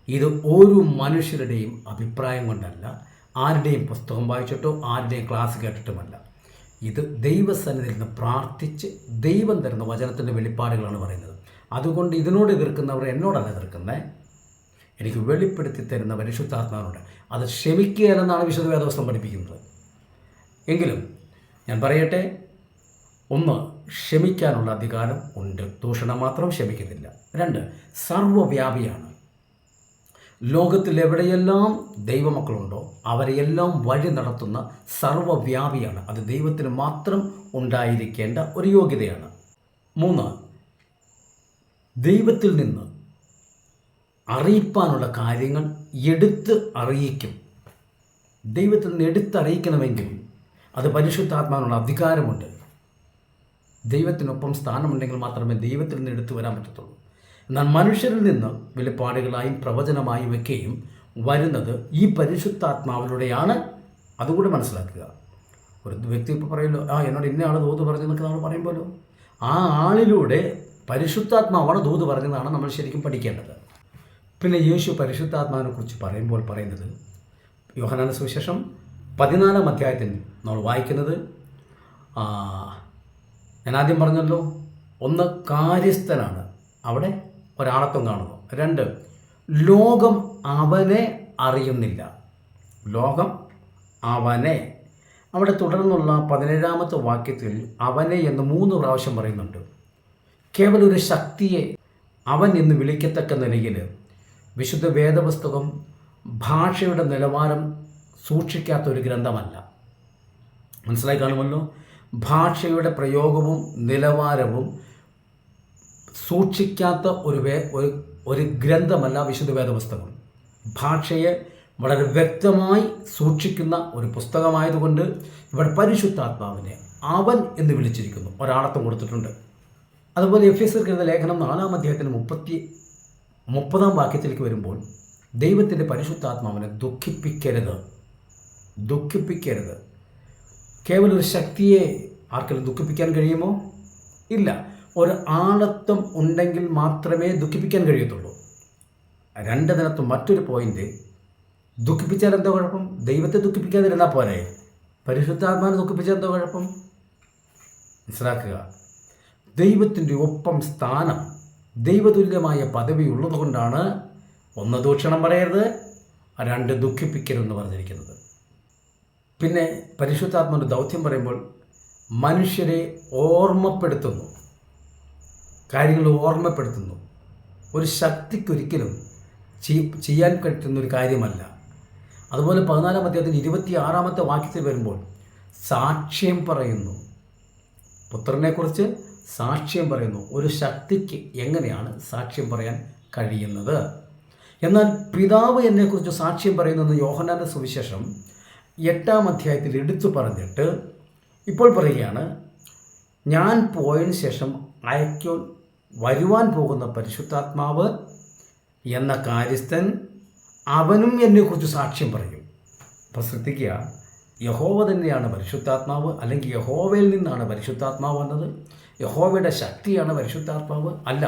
ഇത് ഒരു മനുഷ്യരുടെയും അഭിപ്രായം കൊണ്ടല്ല, ആരുടെയും പുസ്തകം വായിച്ചിട്ടോ ആരുടെയും ക്ലാസ് കേട്ടിട്ടുമല്ല. ഇത് ദൈവസന്നിധിയിൽ നിന്ന് പ്രാർത്ഥിച്ച് ദൈവം തരുന്ന വചനത്തിൻ്റെ വെളിപ്പാടുകളാണ് പറയുന്നത്. അതുകൊണ്ട് ഇതിനോട് എതിർക്കുന്നവർ എന്നോടല്ല എതിർക്കുന്നത്, എനിക്ക് വെളിപ്പെടുത്തി തരുന്ന പരിശുദ്ധാത്മാവിനോട്. അത് ക്ഷമിക്കുകയല്ലെന്നാണ് വിശുദ്ധ വേദപുസ്തകം പഠിപ്പിക്കുന്നത്. എങ്കിലും ഞാൻ പറയട്ടെ, 1, ക്ഷമിക്കാനുള്ള അധികാരം ഉണ്ട്, ദൂഷണം മാത്രം ക്ഷമിക്കുന്നില്ല. 2, സർവ്വവ്യാപിയാണ്. ലോകത്തിൽ എവിടെയെല്ലാം ദൈവമക്കളുണ്ടോ അവരെയെല്ലാം വഴി നടത്തുന്ന സർവ്വവ്യാപിയാണ്. അത് ദൈവത്തിന് മാത്രം ഉണ്ടായിരിക്കേണ്ട ഒരു യോഗ്യതയാണ്. 3, ദൈവത്തിൽ നിന്ന് അറിയിപ്പാനുള്ള കാര്യങ്ങൾ എടുത്ത് അറിയിക്കും. ദൈവത്തിൽ നിന്ന് എടുത്തറിയിക്കണമെങ്കിൽ അത് പരിശുദ്ധാത്മാവിനുള്ള അധികാരമുണ്ട്. ദൈവത്തിനൊപ്പം സ്ഥാനമുണ്ടെങ്കിൽ മാത്രമേ ദൈവത്തിൽ നിന്ന് എടുത്തു വരാൻ പറ്റത്തുള്ളൂ. എന്നാൽ മനുഷ്യരിൽ നിന്ന് വെളിപ്പാടുകളായും പ്രവചനമായും ഒക്കെയും വരുന്നത് ഈ പരിശുദ്ധാത്മാവിലൂടെയാണ്. അതുകൂടി മനസ്സിലാക്കുക. ഒരു വ്യക്തി ഇപ്പോൾ പറയുമല്ലോ, എന്നോട് ഇന്ന ആൾ ദൂത് പറഞ്ഞെന്നൊക്കെ നമ്മൾ പറയുമ്പോഴല്ലോ, ആ ആളിലൂടെ പരിശുദ്ധാത്മാവാണ് ദൂത് പറഞ്ഞതാണ് നമ്മൾ ശരിക്കും പഠിക്കേണ്ടത്. പിന്നെ യേശു പരിശുദ്ധാത്മാവിനെ കുറിച്ച് പറയുമ്പോൾ പറയുന്നത്, യോഹന്നാന്റെ സുവിശേഷം 14-ാം അധ്യായത്തിൽ നമ്മൾ വായിക്കുന്നത്, ഞാൻ ആദ്യം പറഞ്ഞല്ലോ, 1 കാര്യസ്ഥനാണ്, അവിടെ ഒരാളത്വം കാണുന്നു. 2, ലോകം അവനെ അറിയുന്നില്ല. ലോകം അവനെ, അവിടെ തുടർന്നുള്ള 17-ാമത്തെ വാക്യത്തിൽ അവനെ എന്ന് 3 പ്രാവശ്യം പറയുന്നുണ്ട്. കേവലം ഒരു ശക്തിയെ അവൻ എന്ന് വിളിക്കത്തക്ക നിലയിൽ വിശുദ്ധ വേദപുസ്തകം ഭാഷയുടെ നിലവാരം സൂക്ഷിക്കാത്ത ഒരു ഗ്രന്ഥമല്ല. മനസ്സിലായി കാണുമല്ലോ. ഭാഷയുടെ പ്രയോഗവും നിലവാരവും സൂക്ഷിക്കാത്ത ഒരു ഗ്രന്ഥമല്ല വിശുദ്ധ വേദപുസ്തകം. ഭാഷയെ വളരെ വ്യക്തമായി സൂക്ഷിക്കുന്ന ഒരു പുസ്തകമായതുകൊണ്ട് ഇവിടെ പരിശുദ്ധാത്മാവിനെ അവൻ എന്ന് വിളിച്ചിരിക്കുന്നു, ഒരാളത്വം കൊടുത്തിട്ടുണ്ട്. അതുപോലെ എഫെസ്യർക്കെഴുതിയ ലേഖനം 4-ാം അധ്യായത്തിന് 30-ാം വാക്യത്തിലേക്ക് വരുമ്പോൾ, ദൈവത്തിൻ്റെ പരിശുദ്ധാത്മാവിനെ ദുഃഖിപ്പിക്കരുത്. കേവലം ഒരു ശക്തിയെ ആർക്കെങ്കിലും ദുഃഖിപ്പിക്കാൻ കഴിയുമോ? ഇല്ല. ഒരു ആളത്വം ഉണ്ടെങ്കിൽ മാത്രമേ ദുഃഖിപ്പിക്കാൻ കഴിയത്തുള്ളൂ. 2 മറ്റൊരു പോയിന്റ്, ദുഃഖിപ്പിച്ചാൽ എന്തോ കുഴപ്പം? ദൈവത്തെ ദുഃഖിപ്പിക്കാതിരുന്നാൽ പോരെ. പരിശുദ്ധാത്മാവിനെ ദുഃഖിപ്പിച്ചാൽ എന്തോ കുഴപ്പം? മനസ്സിലാക്കുക. ദൈവത്തിൻ്റെ ഒപ്പം സ്ഥാനം, ദൈവതുല്യമായ പദവി ഉള്ളതുകൊണ്ടാണ് 1 ദൂഷണം പറയരുത്, 2 ദുഃഖിപ്പിക്കരുതെന്ന് പറഞ്ഞിരിക്കുന്നത്. പിന്നെ പരിശുദ്ധാത്മാവിൻ്റെ ദൗത്യം പറയുമ്പോൾ മനുഷ്യരെ ഓർമ്മപ്പെടുത്തുന്നു, കാര്യങ്ങൾ ഓർമ്മപ്പെടുത്തുന്നു. ഒരു ശക്തിക്കൊരിക്കലും ചെയ്യാൻ പറ്റുന്ന ഒരു കാര്യമല്ല. അതുപോലെ 14-ാം അധ്യായത്തിൽ 26-ാമത്തെ വാക്യത്തിൽ വരുമ്പോൾ സാക്ഷ്യം പറയുന്നു, പുത്രനെക്കുറിച്ച് സാക്ഷ്യം പറയുന്നു. ഒരു ശക്തിക്ക് എങ്ങനെയാണ് സാക്ഷ്യം പറയാൻ കഴിയുന്നത്? എന്നാൽ പിതാവ് എന്നെക്കുറിച്ച് സാക്ഷ്യം പറയുന്നത് യോഹന്നാന്റെ സുവിശേഷം 8-ാം അധ്യായത്തിൽ എടുത്തു പറഞ്ഞിട്ട് ഇപ്പോൾ പറയുകയാണ്, ഞാൻ പോയതിന് ശേഷം വരുവാൻ പോകുന്ന പരിശുദ്ധാത്മാവ് എന്ന കാര്യസ്ഥൻ അവനും എന്നെക്കുറിച്ച് സാക്ഷ്യം പറയും. അപ്പോൾ ശ്രദ്ധിക്കുക, യഹോവ തന്നെയാണ് പരിശുദ്ധാത്മാവ്, അല്ലെങ്കിൽ യഹോവയിൽ നിന്നാണ് പരിശുദ്ധാത്മാവ് വന്നത്, യഹോവയുടെ ശക്തിയാണ് പരിശുദ്ധാത്മാവ്, അല്ല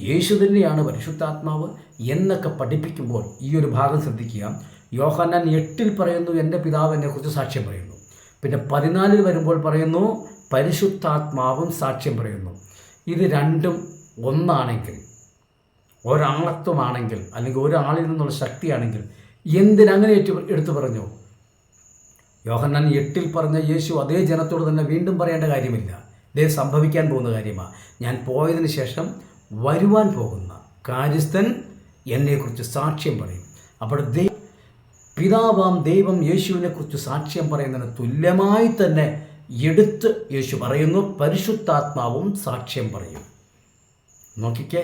യേശു തന്നെയാണ് പരിശുദ്ധാത്മാവ് എന്നൊക്കെ പഠിപ്പിക്കുമ്പോൾ ഈ ഒരു ഭാഗം ശ്രദ്ധിക്കുക. യോഹന്നാൻ 8 പറയുന്നു എൻ്റെ പിതാവ് എന്നെക്കുറിച്ച് സാക്ഷ്യം പറയുന്നു. പിന്നെ 14 വരുമ്പോൾ പറയുന്നു പരിശുദ്ധാത്മാവും സാക്ഷ്യം പറയുന്നു. ഇത് രണ്ടും ഒന്നാണെങ്കിൽ, ഒരാളത്വമാണെങ്കിൽ, അല്ലെങ്കിൽ ഒരാളിൽ നിന്നുള്ള ശക്തിയാണെങ്കിൽ എന്തിനങ്ങനെ എടുത്തു പറഞ്ഞു? യോഹന്നാൻ 8 പറഞ്ഞ യേശു അതേ ജനത്തോട് തന്നെ വീണ്ടും പറയേണ്ട കാര്യമില്ല. ഇതേ സംഭവിക്കാൻ പോകുന്ന കാര്യമാണ്. ഞാൻ പോയതിന് ശേഷം വരുവാൻ പോകുന്ന കാര്യസ്ഥൻ എന്നെക്കുറിച്ച് സാക്ഷ്യം പറയും. അപ്പോൾ പിതാവാം ദൈവം യേശുവിനെക്കുറിച്ച് സാക്ഷ്യം പറയുന്നതിന് തുല്യമായി തന്നെ എടുത്ത് യേശു പറയുന്നു, പരിശുദ്ധാത്മാവും സാക്ഷ്യം പറയും. നോക്കിക്കേ,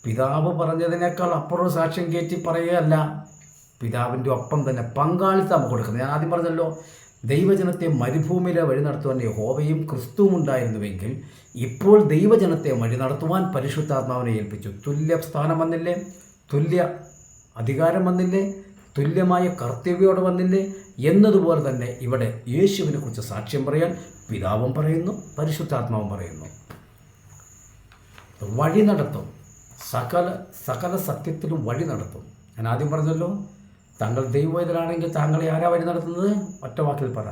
പിതാവ് പറഞ്ഞതിനേക്കാൾ അപ്പുറം സാക്ഷ്യം കയറ്റി പറയുകയല്ല, പിതാവിൻ്റെ ഒപ്പം തന്നെ പങ്കാളിത്തം കൊടുക്കുന്നത്. ഞാൻ ആദ്യം പറഞ്ഞല്ലോ, ദൈവജനത്തെ മരുഭൂമിയിലെ വഴി നടത്തുവാൻ യഹോവയും ക്രിസ്തുവും ഉണ്ടായിരുന്നുവെങ്കിൽ ഇപ്പോൾ ദൈവജനത്തെ വഴി നടത്തുവാൻ പരിശുദ്ധാത്മാവിനെ ഏൽപ്പിച്ചു. തുല്യ സ്ഥാനം വന്നില്ലേ, തുല്യ അധികാരം വന്നില്ലേ, തുല്യമായ കർത്തവ്യോടെ വന്നില്ലേ എന്നതുപോലെ തന്നെ ഇവിടെ യേശുവിനെ കുറിച്ച് സാക്ഷ്യം പറയാൻ പിതാവും പറയുന്നു, പരിശുദ്ധാത്മാവും പറയുന്നു. വഴി നടത്തും, സകല സത്യത്തിലും വഴി നടത്തും. ഞാൻ ആദ്യം പറഞ്ഞല്ലോ, താങ്കൾ ദൈവവേദനാണെങ്കിൽ താങ്കളെ ആരാ വഴി നടത്തുന്നത്? ഒറ്റ വാക്കിൽ പറ,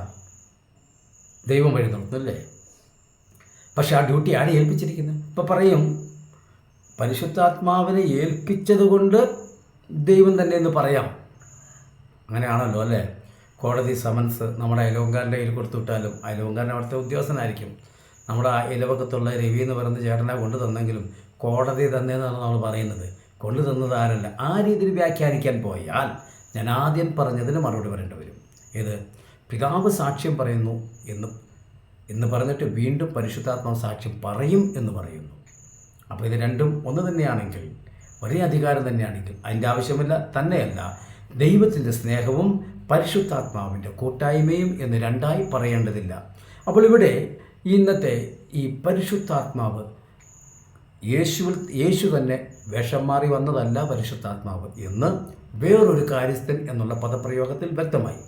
ദൈവം വഴി നടത്തുന്നല്ലേ. പക്ഷെ ആ ഡ്യൂട്ടി ആരെ ഏൽപ്പിച്ചിരിക്കുന്നത്? ഇപ്പം പറയും പരിശുദ്ധാത്മാവിനെ ഏൽപ്പിച്ചത് കൊണ്ട് ദൈവം തന്നെ എന്ന് പറയാം. അങ്ങനെയാണല്ലോ അല്ലേ? കോടതി സമൻസ് നമ്മുടെ അയലോങ്കാരൻ്റെ കയ്യിൽ കൊടുത്തുവിട്ടാലും അയലോങ്കാരൻ അവിടുത്തെ ഉദ്യോഗസ്ഥനായിരിക്കും. നമ്മുടെ അയൽവക്കത്തുള്ള രവി എന്ന് പറയുന്ന ചേട്ടനെ കൊണ്ടു തന്നെങ്കിലും കോടതി തന്നേന്നാണ് നമ്മൾ പറയുന്നത്. കൊണ്ടു തന്നത് ആരല്ല. ആ രീതിയിൽ വ്യാഖ്യാനിക്കാൻ പോയാൽ ഞാൻ ആദ്യം പറഞ്ഞതിന് മറുപടി പറയേണ്ടി വരും. ഏത്? പിതാവ് സാക്ഷ്യം പറയുന്നു എന്ന് പറഞ്ഞിട്ട് വീണ്ടും പരിശുദ്ധാത്മാവ് സാക്ഷ്യം പറയും എന്ന് പറയുന്നു. അപ്പോൾ ഇത് രണ്ടും ഒന്ന് തന്നെയാണെങ്കിൽ, ഒരേ അധികാരം തന്നെയാണെങ്കിൽ അതിൻ്റെ ആവശ്യമില്ല. തന്നെയല്ല, ദൈവത്തിൻ്റെ സ്നേഹവും പരിശുദ്ധാത്മാവിൻ്റെ കൂട്ടായ്മയും എന്ന് രണ്ടായി പറയേണ്ടതില്ല. അപ്പോൾ ഇവിടെ ഇന്നത്തെ ഈ പരിശുദ്ധാത്മാവ് യേശു തന്നെ വേഷം മാറി വന്നതല്ല പരിശുദ്ധാത്മാവ് എന്ന് വേറൊരു കാര്യസ്ഥൻ എന്നുള്ള പദപ്രയോഗത്തിൽ വ്യക്തമായി.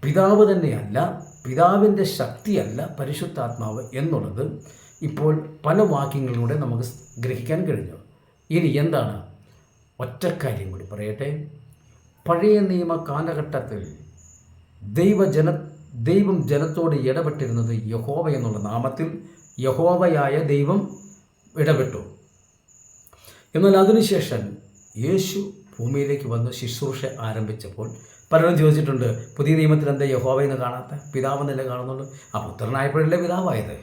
പിതാവ് തന്നെയല്ല, പിതാവിൻ്റെ ശക്തിയല്ല പരിശുദ്ധാത്മാവ് എന്നുള്ളത് ഇപ്പോൾ പല വാക്യങ്ങളിലൂടെ നമുക്ക് ഗ്രഹിക്കാൻ കഴിഞ്ഞു. ഇനി എന്താണ്? ഒറ്റക്കാര്യം കൂടി പറയട്ടെ. പഴയ നിയമ കാലഘട്ടത്തിൽ ദൈവം ജനത്തോട് ഇടപെട്ടിരുന്നത് യഹോവ എന്നുള്ള നാമത്തിൽ യഹോവയായ ദൈവം ഇടപെട്ടു. എന്നാൽ അതിനുശേഷം യേശു ഭൂമിയിലേക്ക് വന്ന് ശുശ്രൂഷ ആരംഭിച്ചപ്പോൾ പലരും ചോദിച്ചിട്ടുണ്ട്, പുതിയ നിയമത്തിൽ എന്താ യഹോവയെന്ന് കാണാത്ത? പിതാവെന്നല്ലേ കാണുന്നുള്ളൂ. ആ പുത്രനായപ്പോഴല്ലേ പിതാവായത്?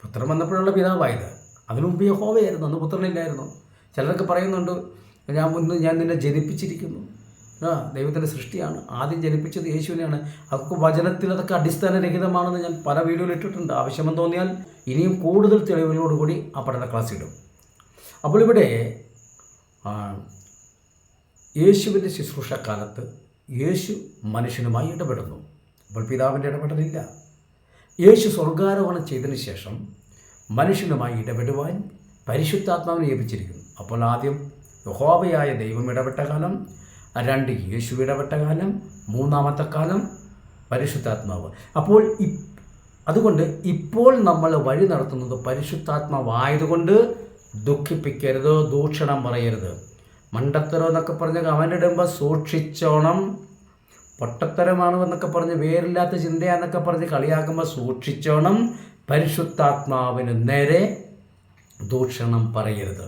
പുത്രൻ വന്നപ്പോഴുള്ള പിതാവായത്. അതിനു മുമ്പ് യഹോവയായിരുന്നു, അന്ന് പുത്രനില്ലായിരുന്നു. ചിലരൊക്കെ പറയുന്നുണ്ട്, ഞാൻ നിന്നെ ജനിപ്പിച്ചിരിക്കുന്നു. ദൈവത്തിൻ്റെ സൃഷ്ടിയാണ്, ആദ്യം ജനിപ്പിച്ചത് യേശുവിനെയാണ്. അതൊക്കെ വചനത്തിൽ അതൊക്കെ അടിസ്ഥാനരഹിതമാണെന്ന് ഞാൻ പല വീഡിയോയിൽ ഇട്ടിട്ടുണ്ട്. ആവശ്യമെന്ന് തോന്നിയാൽ ഇനിയും കൂടുതൽ തെളിവുകളോടുകൂടി ആ പഠന ക്ലാസ് ഇടും. അപ്പോൾ ഇവിടെ യേശുവിൻ്റെ ശുശ്രൂഷക്കാലത്ത് യേശു മനുഷ്യനുമായി ഇടപെടുന്നു. അപ്പോൾ പിതാവിൻ്റെ ഇടപെടലില്ല. യേശു സ്വർഗാരോഹണം ചെയ്തതിന് ശേഷം മനുഷ്യനുമായി ഇടപെടുവാൻ പരിശുദ്ധാത്മാവിനെ ഏൽപ്പിച്ചിരിക്കുന്നു. അപ്പോൾ ആദ്യം യഹോവയായ ദൈവം ഇടപെട്ട കാലം, 2 യേശു ഇടപെട്ട കാലം, 3-ാമത്തെ കാലം പരിശുദ്ധാത്മാവ്. അപ്പോൾ അതുകൊണ്ട് ഇപ്പോൾ നമ്മൾ വഴി നടത്തുന്നത് പരിശുദ്ധാത്മാവായതുകൊണ്ട് ദുഃഖിപ്പിക്കരുത്, ദൂഷണം പറയരുത്. മണ്ടത്തരം എന്നൊക്കെ പറഞ്ഞ് കമൻ്റിടുമ്പോൾ സൂക്ഷിച്ചോണം. പൊട്ടത്തരമാണെന്നൊക്കെ പറഞ്ഞ് വേറില്ലാത്ത ചിന്തയാന്നൊക്കെ പറഞ്ഞ് കളിയാക്കുമ്പോൾ സൂക്ഷിച്ചോണം. പരിശുദ്ധാത്മാവിന് നേരെ ദൂഷണം പറയരുത്.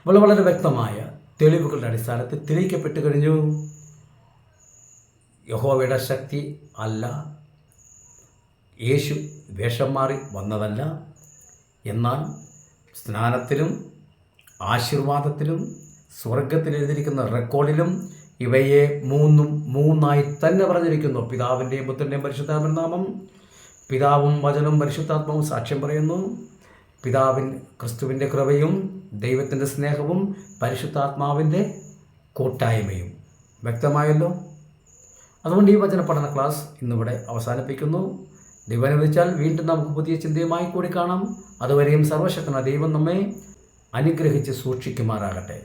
വളരെ വ്യക്തമായ തെളിവുകളുടെ അടിസ്ഥാനത്തിൽ തെളിയിക്കപ്പെട്ട് കഴിഞ്ഞു. യഹോവയുടെ ശക്തി അല്ല. യേശു വേഷം മാറി വന്നതല്ല. എന്നാൽ സ്നാനത്തിലും ആശീർവാദത്തിലും സ്വർഗത്തിൽ എഴുതിയിരിക്കുന്ന റെക്കോർഡിലും ഇവയെ മൂന്നായി തന്നെ പറഞ്ഞിരിക്കുന്നു. പിതാവിൻ്റെയും പുത്രൻ്റെയും പരിശുദ്ധാത്മാവിൻ്റെ നാമം. പിതാവും വചനവും പരിശുദ്ധാത്മാവും സാക്ഷ്യം പറയുന്നു. ക്രിസ്തുവിൻ്റെ കൃപയും ദൈവത്തിൻ്റെ സ്നേഹവും പരിശുദ്ധാത്മാവിൻ്റെ കൂട്ടായ്മയും. വ്യക്തമായല്ലോ? അതുകൊണ്ട് ഈ വചന പഠന ക്ലാസ് ഇന്നിവിടെ അവസാനിപ്പിക്കുന്നു. ദൈവം അനുവദിച്ചാൽ വീണ്ടും നമുക്ക് പുതിയ ചിന്തയുമായി കൂടി കാണാം. അതുവരെയും സർവശക്തനായ ദൈവം നമ്മെ അനുഗ്രഹിച്ച് സൂക്ഷിക്കുമാറാകട്ടെ.